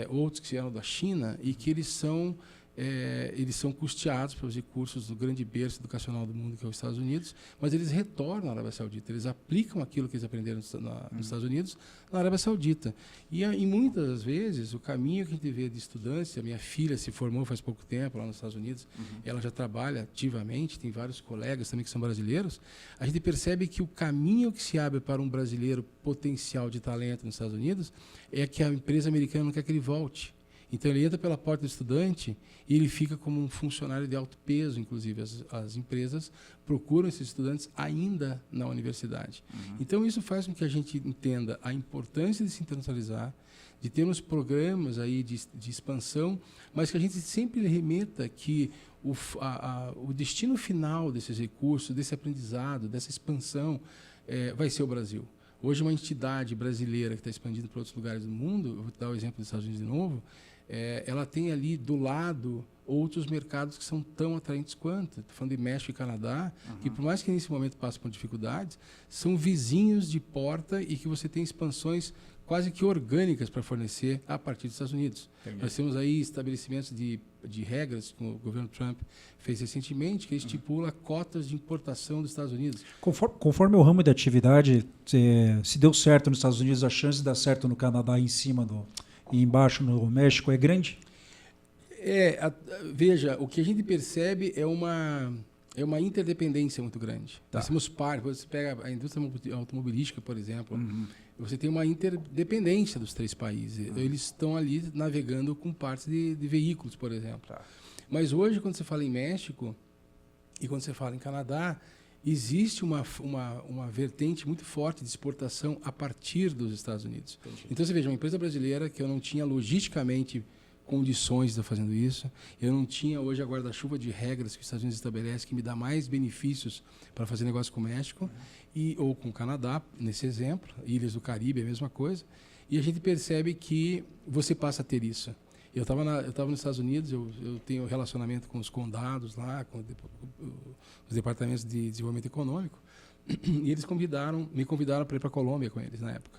outros que vieram da China, e que eles são eles são custeados pelos recursos do grande berço educacional do mundo, que é os Estados Unidos, mas eles retornam à Arábia Saudita, eles aplicam aquilo que eles aprenderam nos Estados Unidos na Arábia Saudita. E muitas vezes, o caminho que a gente vê de estudantes, a minha filha se formou faz pouco tempo lá nos Estados Unidos, ela já trabalha ativamente, tem vários colegas também que são brasileiros, a gente percebe que o caminho que se abre para um brasileiro potencial de talento nos Estados Unidos é que a empresa americana não quer que ele volte. Então, ele entra pela porta do estudante e ele fica como um funcionário de alto peso, inclusive. As empresas procuram esses estudantes ainda na universidade. Então, isso faz com que a gente entenda a importância de se internacionalizar, de termos programas aí de expansão, mas que a gente sempre remeta que o destino final desses recursos, desse aprendizado, dessa expansão, vai ser o Brasil. Hoje, uma entidade brasileira que está expandindo para outros lugares do mundo, eu vou dar o exemplo dos Estados Unidos de novo, ela tem ali do lado outros mercados que são tão atraentes quanto. Estou falando de México e Canadá, que por mais que nesse momento passem por dificuldades, são vizinhos de porta e que você tem expansões quase que orgânicas para fornecer a partir dos Estados Unidos. Entendi. Nós temos aí estabelecimentos de regras que o governo Trump fez recentemente, que estipula cotas de importação dos Estados Unidos. Conforme o ramo de atividade, se deu certo nos Estados Unidos, a chance de dar certo no Canadá e embaixo no México é grande? Veja, o que a gente percebe é uma interdependência muito grande. Tá. Nós temos você pega a indústria automobilística, por exemplo, você tem uma interdependência dos três países. Eles estão ali navegando com partes de veículos, por exemplo. Tá. Mas hoje, quando você fala em México e quando você fala em Canadá, existe uma vertente muito forte de exportação a partir dos Estados Unidos. Entendi. Então, você veja, uma empresa brasileira que eu não tinha logisticamente condições de estar fazendo isso, eu não tinha hoje a guarda-chuva de regras que os Estados Unidos estabelecem que me dá mais benefícios para fazer negócio com o México ou com o Canadá, nesse exemplo, Ilhas do Caribe, é a mesma coisa, e a gente percebe que você passa a ter isso. Eu estava nos Estados Unidos, eu tenho relacionamento com os condados lá, com os departamentos de desenvolvimento econômico, e eles me convidaram para ir para a Colômbia com eles na época.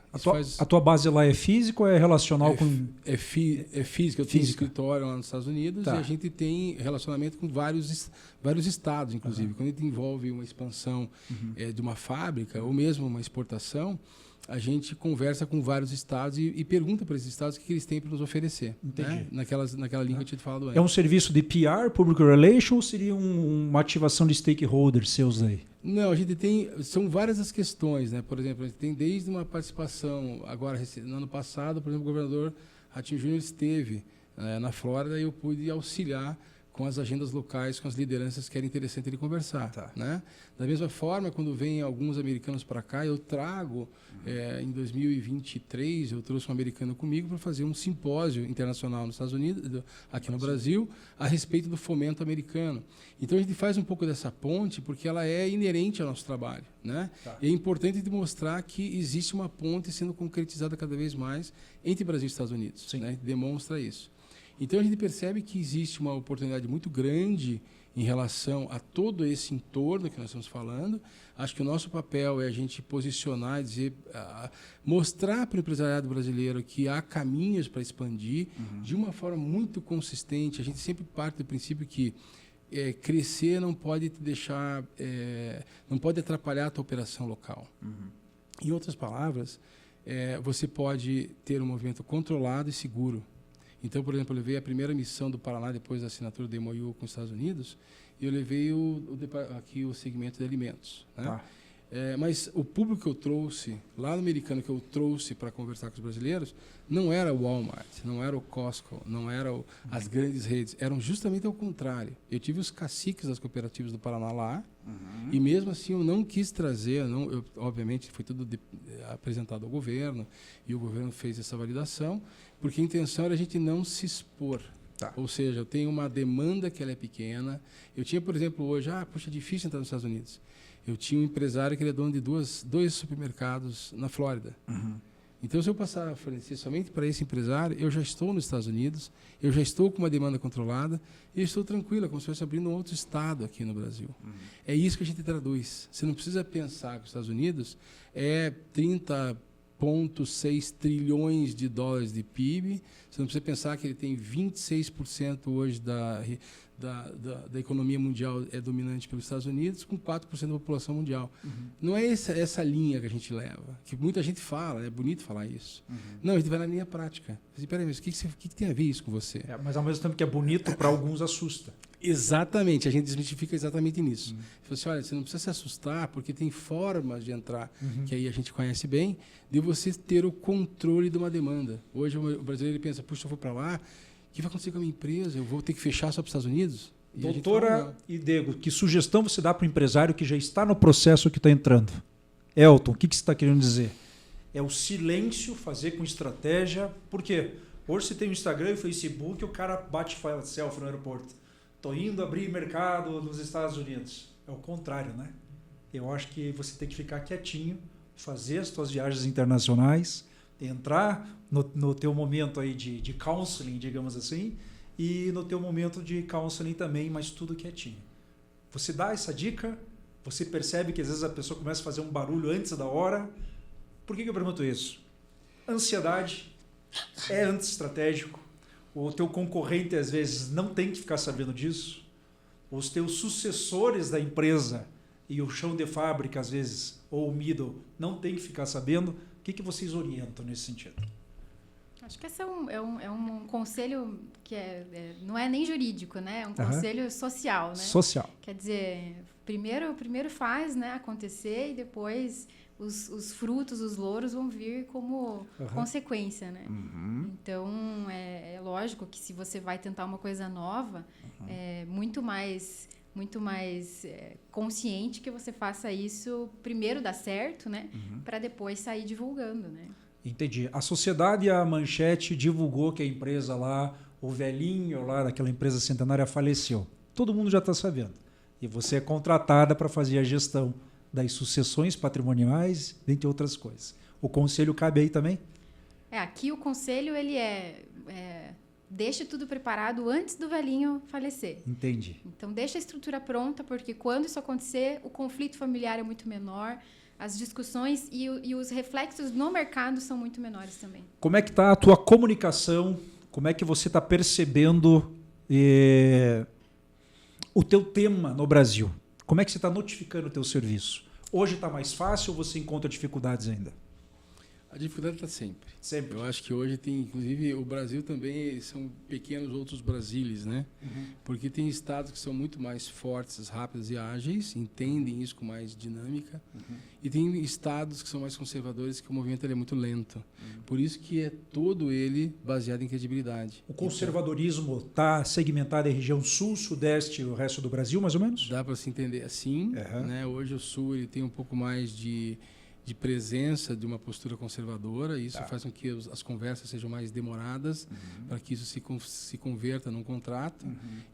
A tua base lá é física ou é relacional com... É física. Eu tenho escritório lá nos Estados Unidos, tá. E a gente tem relacionamento com vários estados, inclusive. Quando a gente envolve uma expansão de uma fábrica ou mesmo uma exportação, a gente conversa com vários estados e pergunta para esses estados o que eles têm para nos oferecer. Né? Naquela linha que eu tinha falado antes. É um serviço de PR, Public Relations, ou seria uma ativação de stakeholders seus aí? Não, a gente tem... São várias as questões, né? Por exemplo, a gente tem desde uma participação... Agora, no ano passado, por exemplo, o governador Ratinho Júnior esteve na Flórida e eu pude auxiliar com as agendas locais, com as lideranças que era interessante ele conversar. Tá. Né? Da mesma forma, quando vêm alguns americanos para cá, eu trago, em 2023, eu trouxe um americano comigo para fazer um simpósio internacional nos Estados Unidos, aqui no Brasil, a respeito do fomento americano. Então, a gente faz um pouco dessa ponte, porque ela é inerente ao nosso trabalho. Né? Tá. E é importante demonstrar que existe uma ponte sendo concretizada cada vez mais entre Brasil e Estados Unidos. Né? Demonstra isso. Então, a gente percebe que existe uma oportunidade muito grande em relação a todo esse entorno que nós estamos falando. Acho que o nosso papel é a gente posicionar, dizer, mostrar para o empresariado brasileiro que há caminhos para expandir de uma forma muito consistente. A gente sempre parte do princípio que crescer não pode te deixar, não pode atrapalhar a tua operação local. Em outras palavras, você pode ter um movimento controlado e seguro. Então, por exemplo, eu levei a primeira missão do Paraná depois da assinatura do MOU com os Estados Unidos, e eu levei aqui o segmento de alimentos. Né? Tá. Mas o público que eu trouxe, lá no americano que eu trouxe para conversar com os brasileiros, não era o Walmart, não era o Costco, não eram as grandes redes, eram justamente ao contrário. Eu tive os caciques das cooperativas do Paraná lá, e mesmo assim eu não quis trazer, obviamente foi tudo apresentado ao governo, e o governo fez essa validação, porque a intenção era a gente não se expor. Tá. Ou seja, eu tenho uma demanda que ela é pequena. Eu tinha, por exemplo, hoje, é difícil entrar nos Estados Unidos. Eu tinha um empresário que ele é dono de dois supermercados na Flórida. Então, se eu passar a fornecer somente para esse empresário, eu já estou nos Estados Unidos, eu já estou com uma demanda controlada e eu estou tranquila, como se estivesse abrindo um outro estado aqui no Brasil. É isso que a gente traduz. Você não precisa pensar que os Estados Unidos é 30 2,6 trilhões de dólares de PIB. Você não precisa pensar que ele tem 26% hoje da economia mundial é dominante pelos Estados Unidos, com 4% da população mundial. Não é essa linha que a gente leva, que muita gente fala, é bonito falar isso. Não, a gente vai na linha prática. Peraí, mas o que tem a ver isso com você? Mas ao mesmo tempo que é bonito, para alguns assusta. Exatamente, a gente desmistifica exatamente nisso. Você fala assim, olha, você não precisa se assustar, porque tem formas de entrar, que aí a gente conhece bem, de você ter o controle de uma demanda. Hoje o brasileiro pensa, puxa, eu vou para lá, o que vai acontecer com a minha empresa? Eu vou ter que fechar só para os Estados Unidos? E Doutora Idego, que sugestão você dá para o empresário que já está no processo que está entrando? Elton, o que você está querendo dizer? É o silêncio, fazer com estratégia. Por quê? Hoje você tem o Instagram e o Facebook, o cara bate selfie no aeroporto. Estou indo abrir mercado nos Estados Unidos. É o contrário, né? Eu acho que você tem que ficar quietinho, fazer as suas viagens internacionais, entrar no teu momento aí de counseling, digamos assim, e no teu momento de counseling também, mas tudo quietinho. Você dá essa dica, você percebe que às vezes a pessoa começa a fazer um barulho antes da hora. Por que eu pergunto isso? Ansiedade é anti-estratégico. O teu concorrente, às vezes, não tem que ficar sabendo disso. Os teus sucessores da empresa e o chão de fábrica, às vezes, ou o middle, não tem que ficar sabendo. O que vocês orientam nesse sentido? Acho que esse é um conselho que não é nem jurídico, né? É um conselho social, né? Social. Quer dizer, primeiro faz, né, acontecer e depois os frutos, os louros vão vir como consequência, né? Então, é lógico que se você vai tentar uma coisa nova, é muito mais consciente que você faça isso primeiro dar certo, né? Para depois sair divulgando, né? Entendi. A Sociedade e a Manchete divulgou que a empresa lá, o velhinho lá daquela empresa centenária faleceu. Todo mundo já está sabendo. E você é contratada para fazer a gestão das sucessões patrimoniais, dentre outras coisas. O conselho cabe aí também? Aqui o conselho ele deixe tudo preparado antes do velhinho falecer. Entendi. Então deixa a estrutura pronta, porque quando isso acontecer, o conflito familiar é muito menor, as discussões e os reflexos no mercado são muito menores também. Como é que está a tua comunicação? Como é que você está percebendo o teu tema no Brasil? Como é que você está notificando o teu serviço? Hoje está mais fácil ou você encontra dificuldades ainda? A dificuldade está sempre. Sempre. Eu acho que hoje tem, inclusive, o Brasil também são pequenos outros Brasílias, né? Porque tem estados que são muito mais fortes, rápidos e ágeis, entendem isso com mais dinâmica. E tem estados que são mais conservadores, que o movimento é muito lento. Por isso que é todo ele baseado em credibilidade. O conservadorismo está segmentado em região sul, sudeste e o resto do Brasil, mais ou menos? Dá para se entender assim. Né? Hoje o sul ele tem um pouco mais de presença de uma postura conservadora, e isso faz com que as conversas sejam mais demoradas, para que isso se converta num contrato.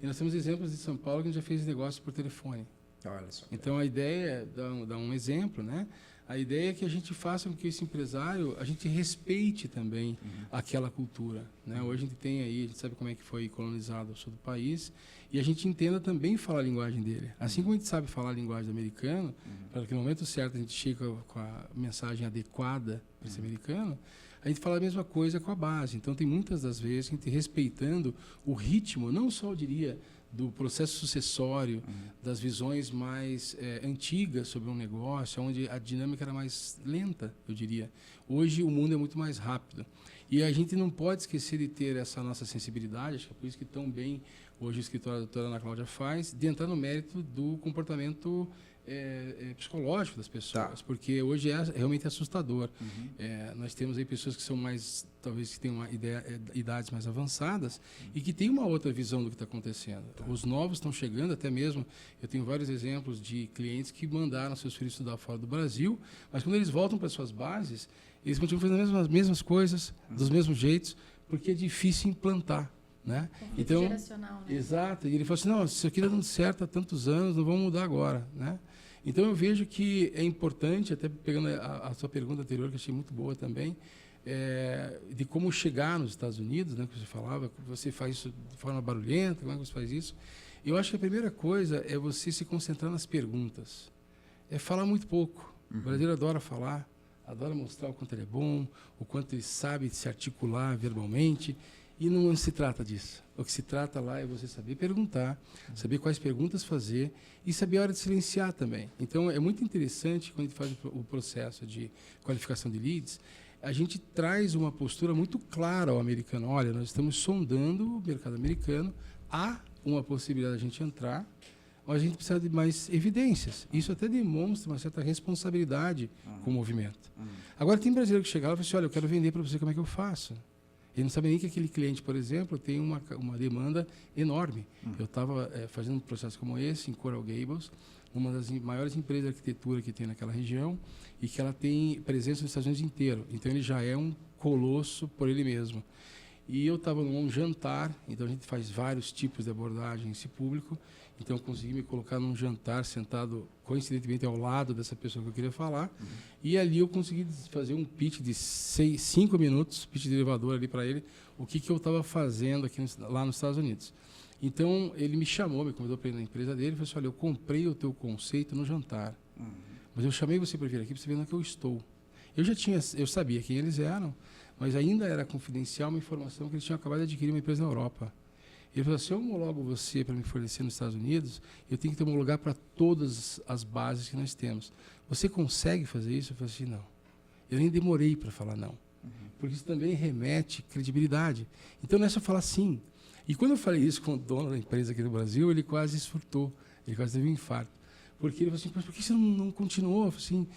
E nós temos exemplos de São Paulo que a gente já fez negócio por telefone. Olha só. Então a ideia, dá um exemplo, né? A ideia é que a gente faça com que esse empresário, a gente respeite também aquela cultura, né? Hoje a gente tem aí, a gente sabe como é que foi colonizado o sul do país, e a gente entenda também falar a linguagem dele. Assim como a gente sabe falar a linguagem do americano, para que no momento certo a gente chegue com a mensagem adequada para esse americano, a gente fala a mesma coisa com a base. Então tem muitas das vezes que a gente respeitando o ritmo, não só, eu diria, do processo sucessório, das visões mais antigas sobre um negócio, onde a dinâmica era mais lenta, eu diria. Hoje o mundo é muito mais rápido. E a gente não pode esquecer de ter essa nossa sensibilidade, acho que é por isso que tão bem hoje o escritório da doutora Ana Cláudia faz, de entrar no mérito do comportamento psicológico das pessoas, porque hoje é realmente assustador. Nós temos aí pessoas que são mais, talvez que tenham idades mais avançadas e que têm uma outra visão do que está acontecendo. Os novos estão chegando, até mesmo, eu tenho vários exemplos de clientes que mandaram seus filhos estudar fora do Brasil, mas quando eles voltam para suas bases, eles continuam fazendo as mesmas coisas, dos mesmos jeitos, porque é difícil implantar. Né? Então, geracional, né? Exato. E ele falou assim, não, isso aqui está dando certo há tantos anos, não vamos mudar agora. Né? Então, eu vejo que é importante, até pegando a sua pergunta anterior, que eu achei muito boa também, de como chegar nos Estados Unidos, né, que você falava, que você faz isso de forma barulhenta, como é que você faz isso? Eu acho que a primeira coisa é você se concentrar nas perguntas. É falar muito pouco. O brasileiro adora falar. adora mostrar o quanto ele é bom, o quanto ele sabe se articular verbalmente, e não se trata disso. O que se trata lá é você saber perguntar, saber quais perguntas fazer e saber a hora de silenciar também. Então, é muito interessante, quando a gente faz o processo de qualificação de leads, a gente traz uma postura muito clara ao americano. Olha, nós estamos sondando o mercado americano, há uma possibilidade de a gente entrar, mas a gente precisa de mais evidências. Isso até demonstra uma certa responsabilidade com o movimento. Agora, tem brasileiro que chega lá e fala assim, olha, eu quero vender para você, como é que eu faço? Ele não sabe nem que aquele cliente, por exemplo, tem uma demanda enorme. Eu estava fazendo um processo como esse em Coral Gables, uma das maiores empresas de arquitetura que tem naquela região e que ela tem presença nos Estados Unidos inteiro. Então, ele já é um colosso por ele mesmo. E eu estava num jantar, então a gente faz vários tipos de abordagem nesse público, então eu consegui me colocar num jantar sentado, coincidentemente, ao lado dessa pessoa que eu queria falar, e ali eu consegui fazer um pitch de 5 minutos, pitch de elevador ali para ele, o que eu estava fazendo aqui lá nos Estados Unidos. Então, ele me chamou, me convidou para ir na empresa dele, e falou assim, olha, eu comprei o teu conceito no jantar, mas eu chamei você para vir aqui para você ver onde é que eu estou. Eu sabia quem eles eram, mas ainda era confidencial uma informação que eles tinham acabado de adquirir uma empresa na Europa. Ele falou, se eu homologo você para me fornecer nos Estados Unidos, eu tenho que ter homologar para todas as bases que nós temos. Você consegue fazer isso? Eu falei assim, não. Eu nem demorei para falar não. Porque isso também remete credibilidade. Então não é só falar sim. E quando eu falei isso com o dono da empresa aqui no Brasil, ele quase surtou. Ele quase teve um infarto. Porque ele falou assim, mas por que você não continuou? Eu falei assim,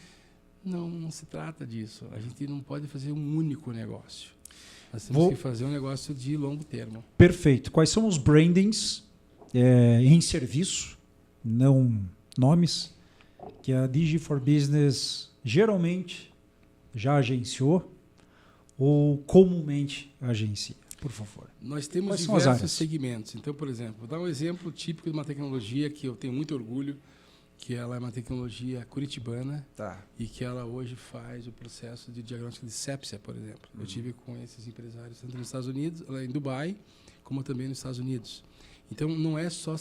não se trata disso. A gente não pode fazer um único negócio. Nós temos que fazer um negócio de longo termo. Perfeito. Quais são os brandings em serviço, não nomes, que a Digi for Business geralmente já agenciou ou comumente agencia? Por favor. Nós temos diversos segmentos. Então, por exemplo, vou dar um exemplo típico de uma tecnologia que eu tenho muito orgulho, que ela é uma tecnologia curitibana e que ela hoje faz o processo de diagnóstico de sepsia, por exemplo. Eu tive com esses empresários tanto nos Estados Unidos, lá em Dubai, como também nos Estados Unidos. Então, não é só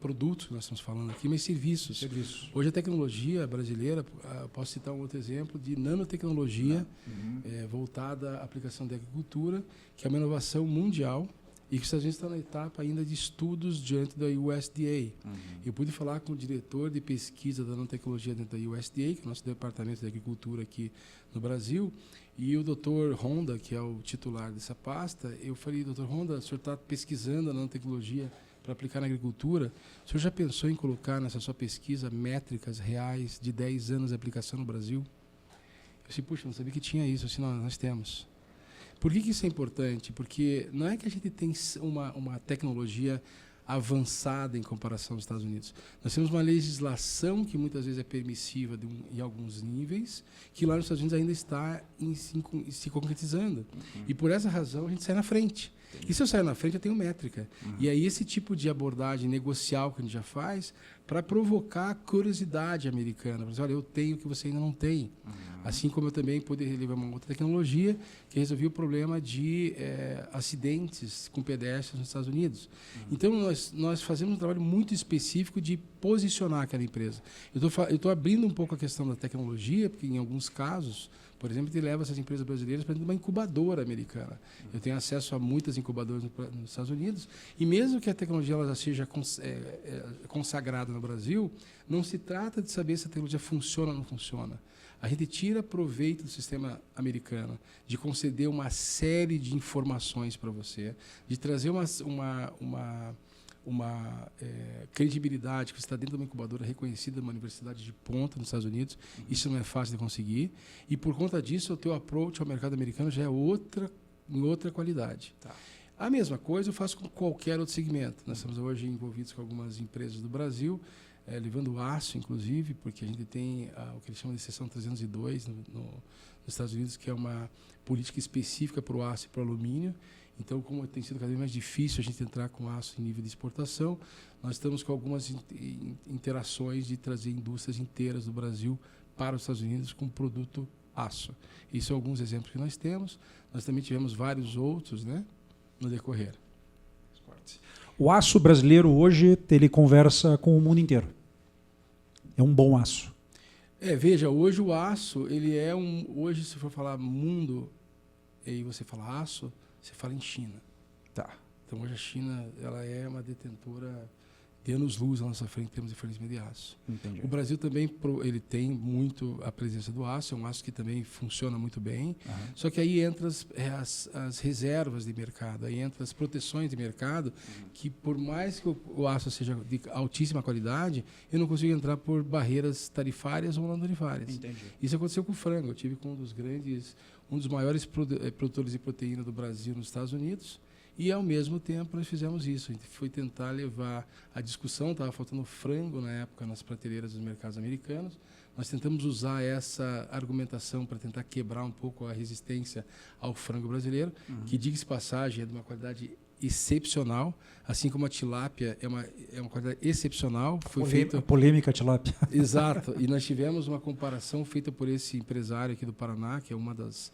produtos que nós estamos falando aqui, mas serviços. Hoje, a tecnologia brasileira, posso citar um outro exemplo de nanotecnologia voltada à aplicação da agricultura, que é uma inovação mundial, e que os Estados Unidos está na etapa ainda de estudos diante da USDA. Eu pude falar com o diretor de pesquisa da nanotecnologia dentro da USDA, que é o nosso departamento de agricultura aqui no Brasil, e o Dr. Honda, que é o titular dessa pasta. Eu falei, Dr. Honda, o senhor está pesquisando a nanotecnologia para aplicar na agricultura. O senhor já pensou em colocar nessa sua pesquisa métricas reais de 10 anos de aplicação no Brasil? Eu disse, puxa, não sabia que tinha isso. Assim, nós temos. Por que isso é importante? Porque não é que a gente tem uma tecnologia avançada em comparação aos Estados Unidos. Nós temos uma legislação que muitas vezes é permissiva em alguns níveis, que lá nos Estados Unidos ainda está se concretizando. E por essa razão a gente sai na frente. E se eu sair na frente, eu tenho métrica. E aí esse tipo de abordagem negocial que a gente já faz para provocar a curiosidade americana. Dizer, olha, eu tenho o que você ainda não tem. Assim como eu também poderia levar uma outra tecnologia que resolvia o problema de acidentes com pedestres nos Estados Unidos. Então, nós fazemos um trabalho muito específico de posicionar aquela empresa. Eu estou abrindo um pouco a questão da tecnologia, porque em alguns casos, por exemplo, ele leva essas empresas brasileiras para dentro de uma incubadora americana. Eu tenho acesso a muitas incubadoras nos Estados Unidos, e mesmo que a tecnologia ela já seja consagrada no Brasil, não se trata de saber se a tecnologia funciona ou não funciona. A gente tira proveito do sistema americano de conceder uma série de informações para você, de trazer uma credibilidade que você está dentro de uma incubadora reconhecida, uma universidade de ponta nos Estados Unidos. Isso não é fácil de conseguir. E, por conta disso, o teu approach ao mercado americano já é em outra qualidade. A mesma coisa eu faço com qualquer outro segmento. Nós estamos hoje envolvidos com algumas empresas do Brasil, levando aço, inclusive, porque a gente tem o que eles chamam de seção 302 nos Estados Unidos, que é uma política específica para o aço e para o alumínio. Então, como tem sido cada vez mais difícil a gente entrar com aço em nível de exportação, nós estamos com algumas interações de trazer indústrias inteiras do Brasil para os Estados Unidos com produto aço. Isso são alguns exemplos que nós temos. Nós também tivemos vários outros, né, no decorrer. O aço brasileiro hoje ele conversa com o mundo inteiro. É um bom aço. Veja, hoje o aço, ele é hoje, se for falar mundo, e você fala aço, você fala em China. Tá. Então, hoje a China, ela é uma detentora de anos-luz à nossa frente em termos de fornecimento de aço. Entendi. O Brasil também ele tem muito a presença do aço, é um aço que também funciona muito bem, só que aí entra as reservas de mercado, aí entra as proteções de mercado, que por mais que o aço seja de altíssima qualidade, eu não consigo entrar por barreiras tarifárias ou não tarifárias. Entendi. Isso aconteceu com o frango. Eu tive com um dos maiores produtores de proteína do Brasil nos Estados Unidos, e, ao mesmo tempo, nós fizemos isso. A gente foi tentar levar a discussão, estava faltando frango na época nas prateleiras dos mercados americanos. Nós tentamos usar essa argumentação para tentar quebrar um pouco a resistência ao frango brasileiro, que, diga-se passagem, é de uma qualidade excepcional, assim como a tilápia é uma qualidade excepcional. Foi feita polêmica tilápia. Exato. E nós tivemos uma comparação feita por esse empresário aqui do Paraná, que é uma das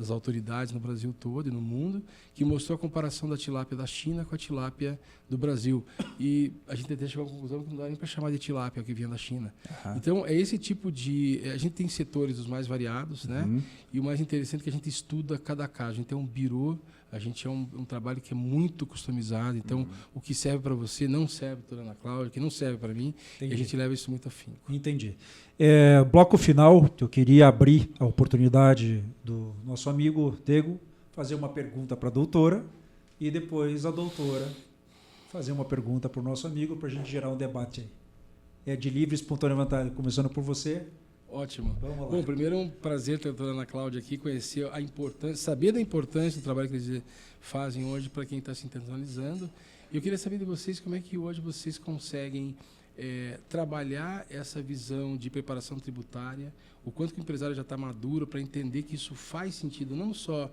autoridades no Brasil todo e no mundo, que mostrou a comparação da tilápia da China com a tilápia do Brasil. E a gente até chegou à conclusão que não dá nem para chamar de tilápia o que vinha da China. Então, é esse tipo de... A gente tem setores os mais variados, né? E o mais interessante é que a gente estuda cada caso. A gente tem um birô, a gente é um trabalho que é muito customizado. Então, o que serve para você não serve para a Ana Cláudia, que não serve para mim. Entendi. E a gente leva isso muito afinco. Entendi. Bloco final, eu queria abrir a oportunidade do nosso amigo Diego fazer uma pergunta para a doutora e depois a doutora fazer uma pergunta para o nosso amigo para a gente gerar um debate aí. É de livre e espontânea vontade, começando por você. Ótimo. Vamos lá. Bom, primeiro é um prazer ter a doutora Ana Cláudia aqui, conhecer a importância, saber da importância do trabalho que eles fazem hoje para quem está se internacionalizando. E eu queria saber de vocês como é que hoje vocês conseguem trabalhar essa visão de preparação tributária, o quanto que o empresário já está maduro para entender que isso faz sentido, não só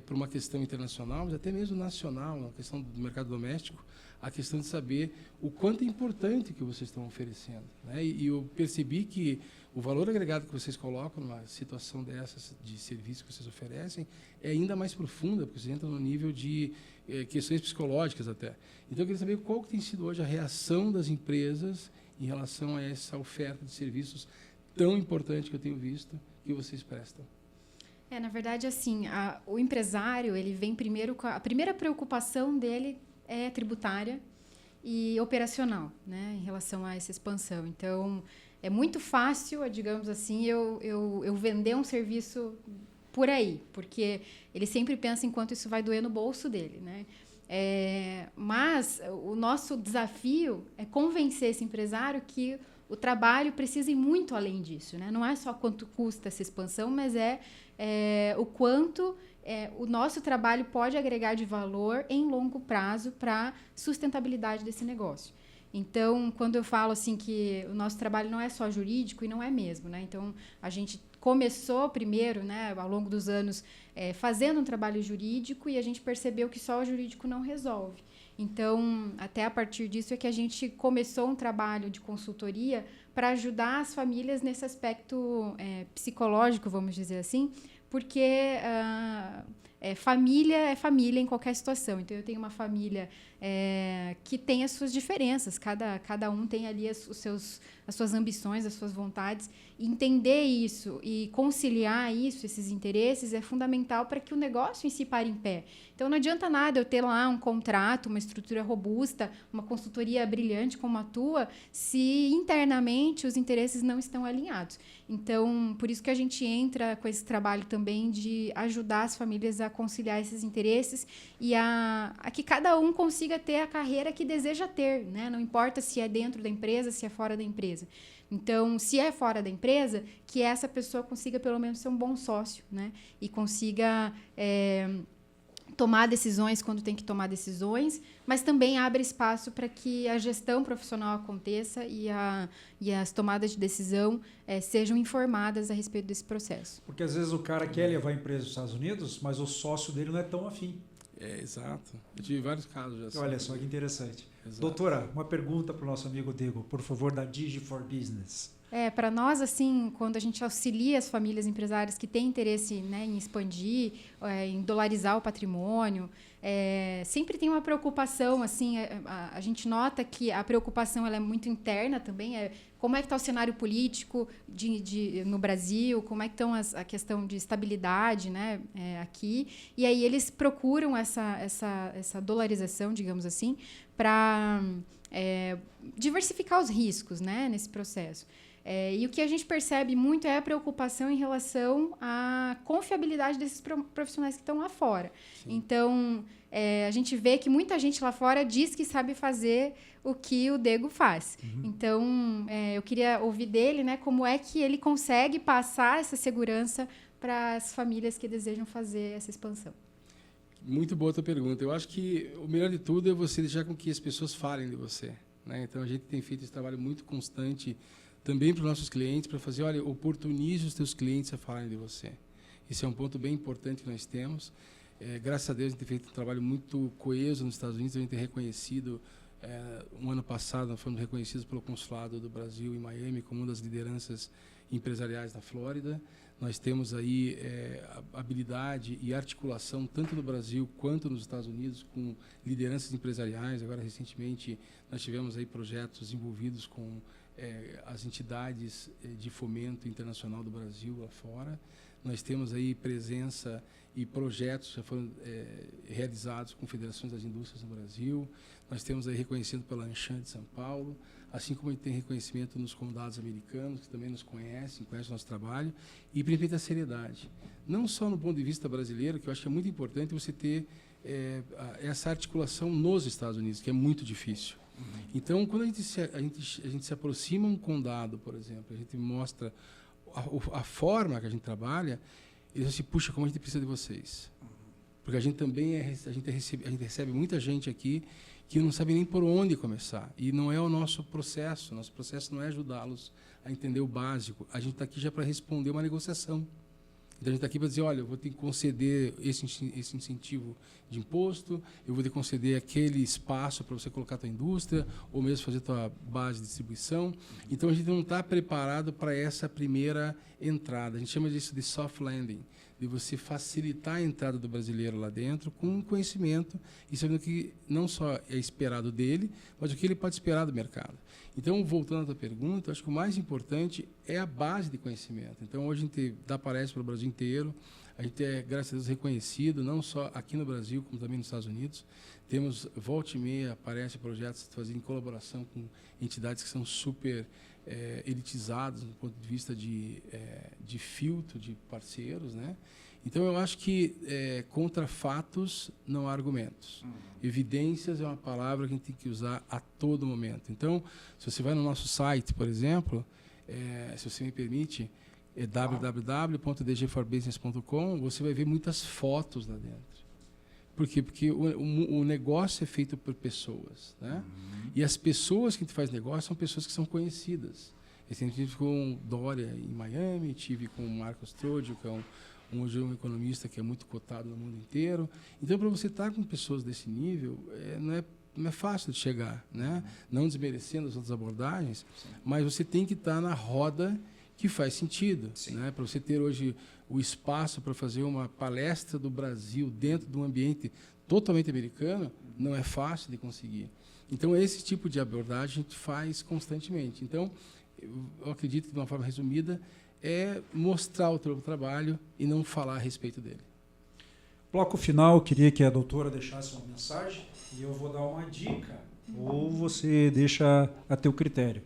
para uma questão internacional, mas até mesmo nacional, na questão do mercado doméstico, a questão de saber o quanto é importante que vocês estão oferecendo, né? E eu percebi que o valor agregado que vocês colocam numa situação dessas, de serviço que vocês oferecem, é ainda mais profunda, porque vocês entram no nível de questões psicológicas até. Então, eu queria saber qual que tem sido hoje a reação das empresas em relação a essa oferta de serviços tão importante que eu tenho visto que vocês prestam. Na verdade, assim, o empresário, ele vem primeiro com a primeira preocupação dele é tributária e operacional, né, em relação a essa expansão. Então, é muito fácil, digamos assim, eu vender um serviço por aí, porque ele sempre pensa em quanto isso vai doer no bolso dele, né? Mas o nosso desafio é convencer esse empresário que o trabalho precisa ir muito além disso, né? Não é só quanto custa essa expansão, mas o quanto o nosso trabalho pode agregar de valor em longo prazo para a sustentabilidade desse negócio. Então, quando eu falo assim que o nosso trabalho não é só jurídico, e não é mesmo, né? Então, a gente começou primeiro, né, ao longo dos anos, fazendo um trabalho jurídico e a gente percebeu que só o jurídico não resolve. Então, até a partir disso é que a gente começou um trabalho de consultoria para ajudar as famílias nesse aspecto psicológico, vamos dizer assim, porque família é família em qualquer situação. Então, eu tenho uma família que tem as suas diferenças, cada um tem ali as suas ambições, as suas vontades. E entender isso e conciliar isso, esses interesses, é fundamental para que o negócio em si pare em pé. Então, não adianta nada eu ter lá um contrato, uma estrutura robusta, uma consultoria brilhante como a tua, se internamente os interesses não estão alinhados. Então, por isso que a gente entra com esse trabalho também de ajudar as famílias a conciliar esses interesses e a que cada um consiga ter a carreira que deseja ter, né? Não importa se é dentro da empresa, se é fora da empresa. Então, se é fora da empresa, que essa pessoa consiga pelo menos ser um bom sócio, né? E consiga tomar decisões quando tem que tomar decisões, mas também abre espaço para que a gestão profissional aconteça e as tomadas de decisão sejam informadas a respeito desse processo. Porque às vezes o cara quer levar a empresa aos Estados Unidos, mas o sócio dele não é tão afim. Exato. Eu tive vários casos já. Olha só que interessante. Exato. Doutora, uma pergunta para o nosso amigo Diego, por favor, da Digi for Business. Para nós, assim, quando a gente auxilia as famílias empresárias que têm interesse, né, em expandir, em dolarizar o patrimônio, sempre tem uma preocupação, assim, a gente nota que a preocupação ela é muito interna também, como é que está o cenário político no Brasil, como é que estão a questão de estabilidade, né, aqui, e aí eles procuram essa dolarização, digamos assim, para diversificar os riscos, né, nesse processo. E o que a gente percebe muito é a preocupação em relação à confiabilidade desses profissionais que estão lá fora. Sim. Então, a gente vê que muita gente lá fora diz que sabe fazer o que o Dego faz. Uhum. Então, eu queria ouvir dele, né, como é que ele consegue passar essa segurança para as famílias que desejam fazer essa expansão. Muito boa a tua pergunta. Eu acho que o melhor de tudo é você deixar com que as pessoas falem de você, né? Então, a gente tem feito esse trabalho muito constante também para os nossos clientes, para fazer, olha, oportunize os teus clientes a falarem de você. Esse é um ponto bem importante que nós temos. Graças a Deus, a gente tem feito um trabalho muito coeso nos Estados Unidos. A gente tem reconhecido, um ano passado, nós fomos reconhecidos pelo Consulado do Brasil em Miami como uma das lideranças empresariais da Flórida. Nós temos aí habilidade e articulação, tanto no Brasil quanto nos Estados Unidos, com lideranças empresariais. Agora, recentemente, nós tivemos aí projetos envolvidos com as entidades de fomento internacional do Brasil lá fora. Nós temos aí presença e projetos que já foram realizados com federações das indústrias no Brasil. Nós temos aí reconhecido pela Anshan de São Paulo, assim como a gente tem reconhecimento nos condados americanos, que também nos conhecem o nosso trabalho, e principalmente a seriedade. Não só no ponto de vista brasileiro, que eu acho que é muito importante você ter essa articulação nos Estados Unidos, que é muito difícil. Então, quando a gente se aproxima um condado, por exemplo, a gente mostra a forma que a gente trabalha, eles assim, puxa, como a gente precisa de vocês. Porque a gente também a gente recebe muita gente aqui que não sabe nem por onde começar. E não é o nosso processo. Nosso processo não é ajudá-los a entender o básico. A gente está aqui já para responder uma negociação. Então, a gente está aqui para dizer, olha, eu vou ter que conceder esse incentivo de imposto, eu vou ter que conceder aquele espaço para você colocar a tua indústria, ou mesmo fazer a tua base de distribuição. Então, a gente não está preparado para essa primeira entrada. A gente chama disso de soft landing, de você facilitar a entrada do brasileiro lá dentro com conhecimento e sabendo o que não só é esperado dele, mas o que ele pode esperar do mercado. Então, voltando à tua pergunta, acho que o mais importante é a base de conhecimento. Então, hoje a gente dá palestras para o Brasil inteiro, a gente é, graças a Deus, reconhecido, não só aqui no Brasil, como também nos Estados Unidos. Temos, volta e meia, aparecem projetos fazendo em colaboração com entidades que são super elitizadas do ponto de vista de filtro de parceiros, né? Então, eu acho que contra fatos não há argumentos. Evidências é uma palavra que a gente tem que usar a todo momento. Então, se você vai no nosso site, por exemplo, se você me permite, www.dgforbusiness.com, você vai ver muitas fotos lá dentro. Por quê? Porque o negócio é feito por pessoas, né? E as pessoas que a gente faz negócio são pessoas que são conhecidas. Eu tive com Dória em Miami, tive com o Marcos Trodio, que é um economista que é muito cotado no mundo inteiro. Então, para você estar com pessoas desse nível, não é fácil de chegar, né? Não desmerecendo as outras abordagens, mas você tem que estar na roda que faz sentido, né? Para você ter hoje o espaço para fazer uma palestra do Brasil dentro de um ambiente totalmente americano, não é fácil de conseguir. Então, esse tipo de abordagem a gente faz constantemente. Então, eu acredito que, de uma forma resumida, é mostrar o teu trabalho e não falar a respeito dele. Bloco final, eu queria que a doutora deixasse uma mensagem e eu vou dar uma dica, ou você deixa a teu critério.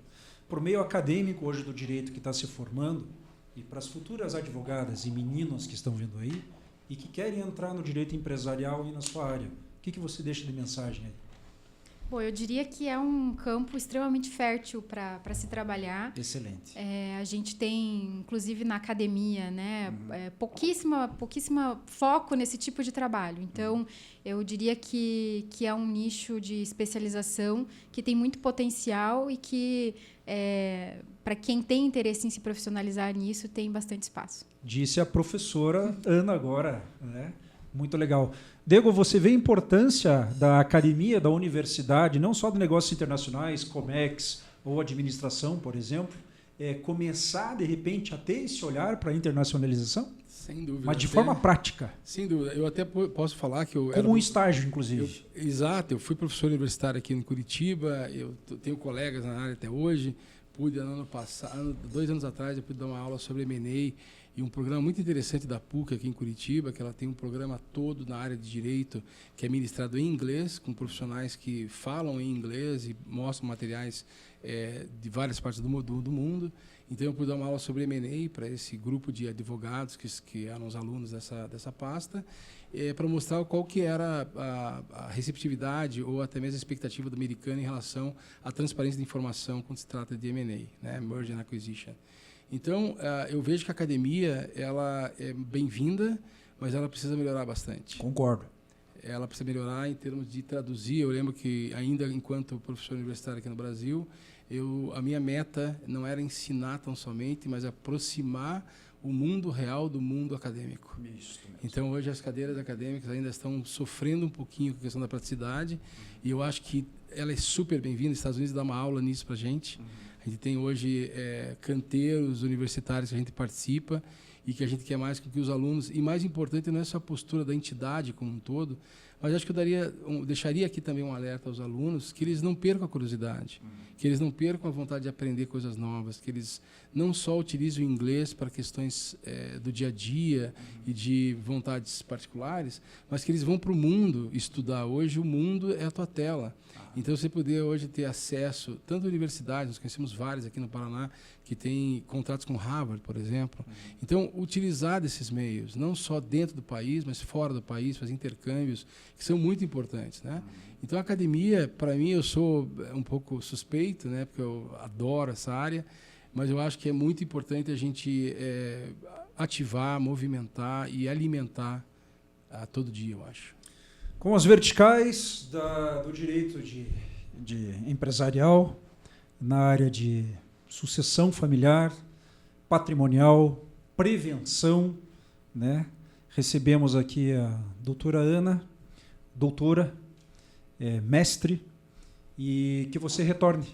Por meio acadêmico hoje do direito que está se formando, e para as futuras advogadas e meninos que estão vindo aí, e que querem entrar no direito empresarial e na sua área, o que você deixa de mensagem aí? Bom, eu diria que é um campo extremamente fértil para se trabalhar. Excelente. A gente tem, inclusive na academia, né, pouquíssima foco nesse tipo de trabalho. Então, eu diria que é um nicho de especialização que tem muito potencial e que, para quem tem interesse em se profissionalizar nisso, tem bastante espaço. Disse a professora Ana agora, né? Muito legal. Dego, você vê a importância da academia, da universidade, não só de negócios internacionais, Comex ou administração, por exemplo, começar, de repente, a ter esse olhar para a internacionalização? Sem dúvida. Mas de forma prática. Sem dúvida. Eu até posso falar que eu... Como um estágio, inclusive. Exato. Eu fui professor universitário aqui em Curitiba, eu tenho colegas na área até hoje. Pude, ano passado, 2 anos atrás, eu pude dar uma aula sobre M&A e um programa muito interessante da PUC aqui em Curitiba, que ela tem um programa todo na área de direito, que é ministrado em inglês, com profissionais que falam em inglês e mostram materiais de várias partes do mundo. Então, eu pude dar uma aula sobre M&A para esse grupo de advogados que eram os alunos dessa pasta, para mostrar qual que era a receptividade ou até mesmo a expectativa do americano em relação à transparência de informação quando se trata de M&A, né? Merger and Acquisition. Então, eu vejo que a academia ela é bem-vinda, mas ela precisa melhorar bastante. Concordo. Ela precisa melhorar em termos de traduzir. Eu lembro que, ainda enquanto professor universitário aqui no Brasil, a minha meta não era ensinar tão somente, mas aproximar o mundo real do mundo acadêmico. Isso, então, hoje, as cadeiras acadêmicas ainda estão sofrendo um pouquinho com a questão da praticidade, e eu acho que ela é super bem-vinda. Os Estados Unidos dá uma aula nisso para a gente. A gente tem hoje canteiros universitários que a gente participa e que a gente quer mais que os alunos. E mais importante não é só a postura da entidade como um todo, mas acho que eu deixaria aqui também um alerta aos alunos que eles não percam a curiosidade, que eles não percam a vontade de aprender coisas novas, que eles não só utilizem o inglês para questões do dia a dia e de vontades particulares, mas que eles vão para o mundo estudar. Hoje o mundo é a tua tela. Então, você poder hoje ter acesso, tanto à universidade, nós conhecemos várias aqui no Paraná, que têm contratos com Harvard, por exemplo. Então, utilizar desses meios, não só dentro do país, mas fora do país, fazer intercâmbios, que são muito importantes, né? Então, a academia, para mim, eu sou um pouco suspeito, né? Porque eu adoro essa área, mas eu acho que é muito importante a gente ativar, movimentar e alimentar todo dia, eu acho. Com as verticais do direito de empresarial, na área de sucessão familiar, patrimonial, prevenção, né? Recebemos aqui a doutora Ana, doutora, mestre, e que você retorne.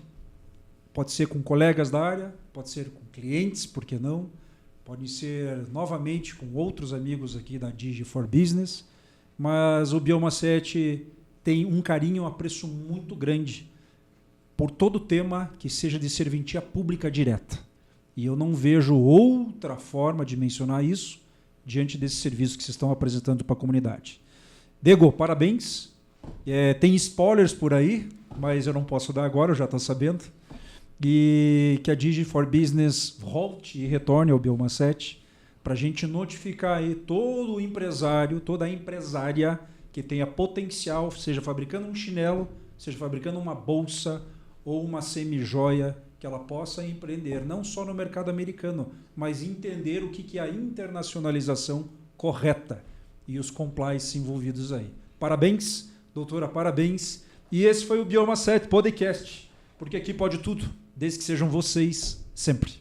Pode ser com colegas da área, pode ser com clientes, por que não? Pode ser novamente com outros amigos aqui da Digi for Business, mas o Bioma 7 tem um carinho, um apreço muito grande por todo tema que seja de serventia pública direta. E eu não vejo outra forma de mencionar isso diante desses serviços que vocês estão apresentando para a comunidade. Diego, parabéns. Tem spoilers por aí, mas eu não posso dar agora, eu já estou sabendo. E que a Digi for Business volte e retorne ao Bioma 7 para a gente notificar aí todo o empresário, toda a empresária que tenha potencial, seja fabricando um chinelo, seja fabricando uma bolsa ou uma semi-joia, que ela possa empreender, não só no mercado americano, mas entender o que é a internacionalização correta e os compliance envolvidos aí. Parabéns, doutora, parabéns. E esse foi o Bioma 7 Podcast, porque aqui pode tudo, desde que sejam vocês sempre.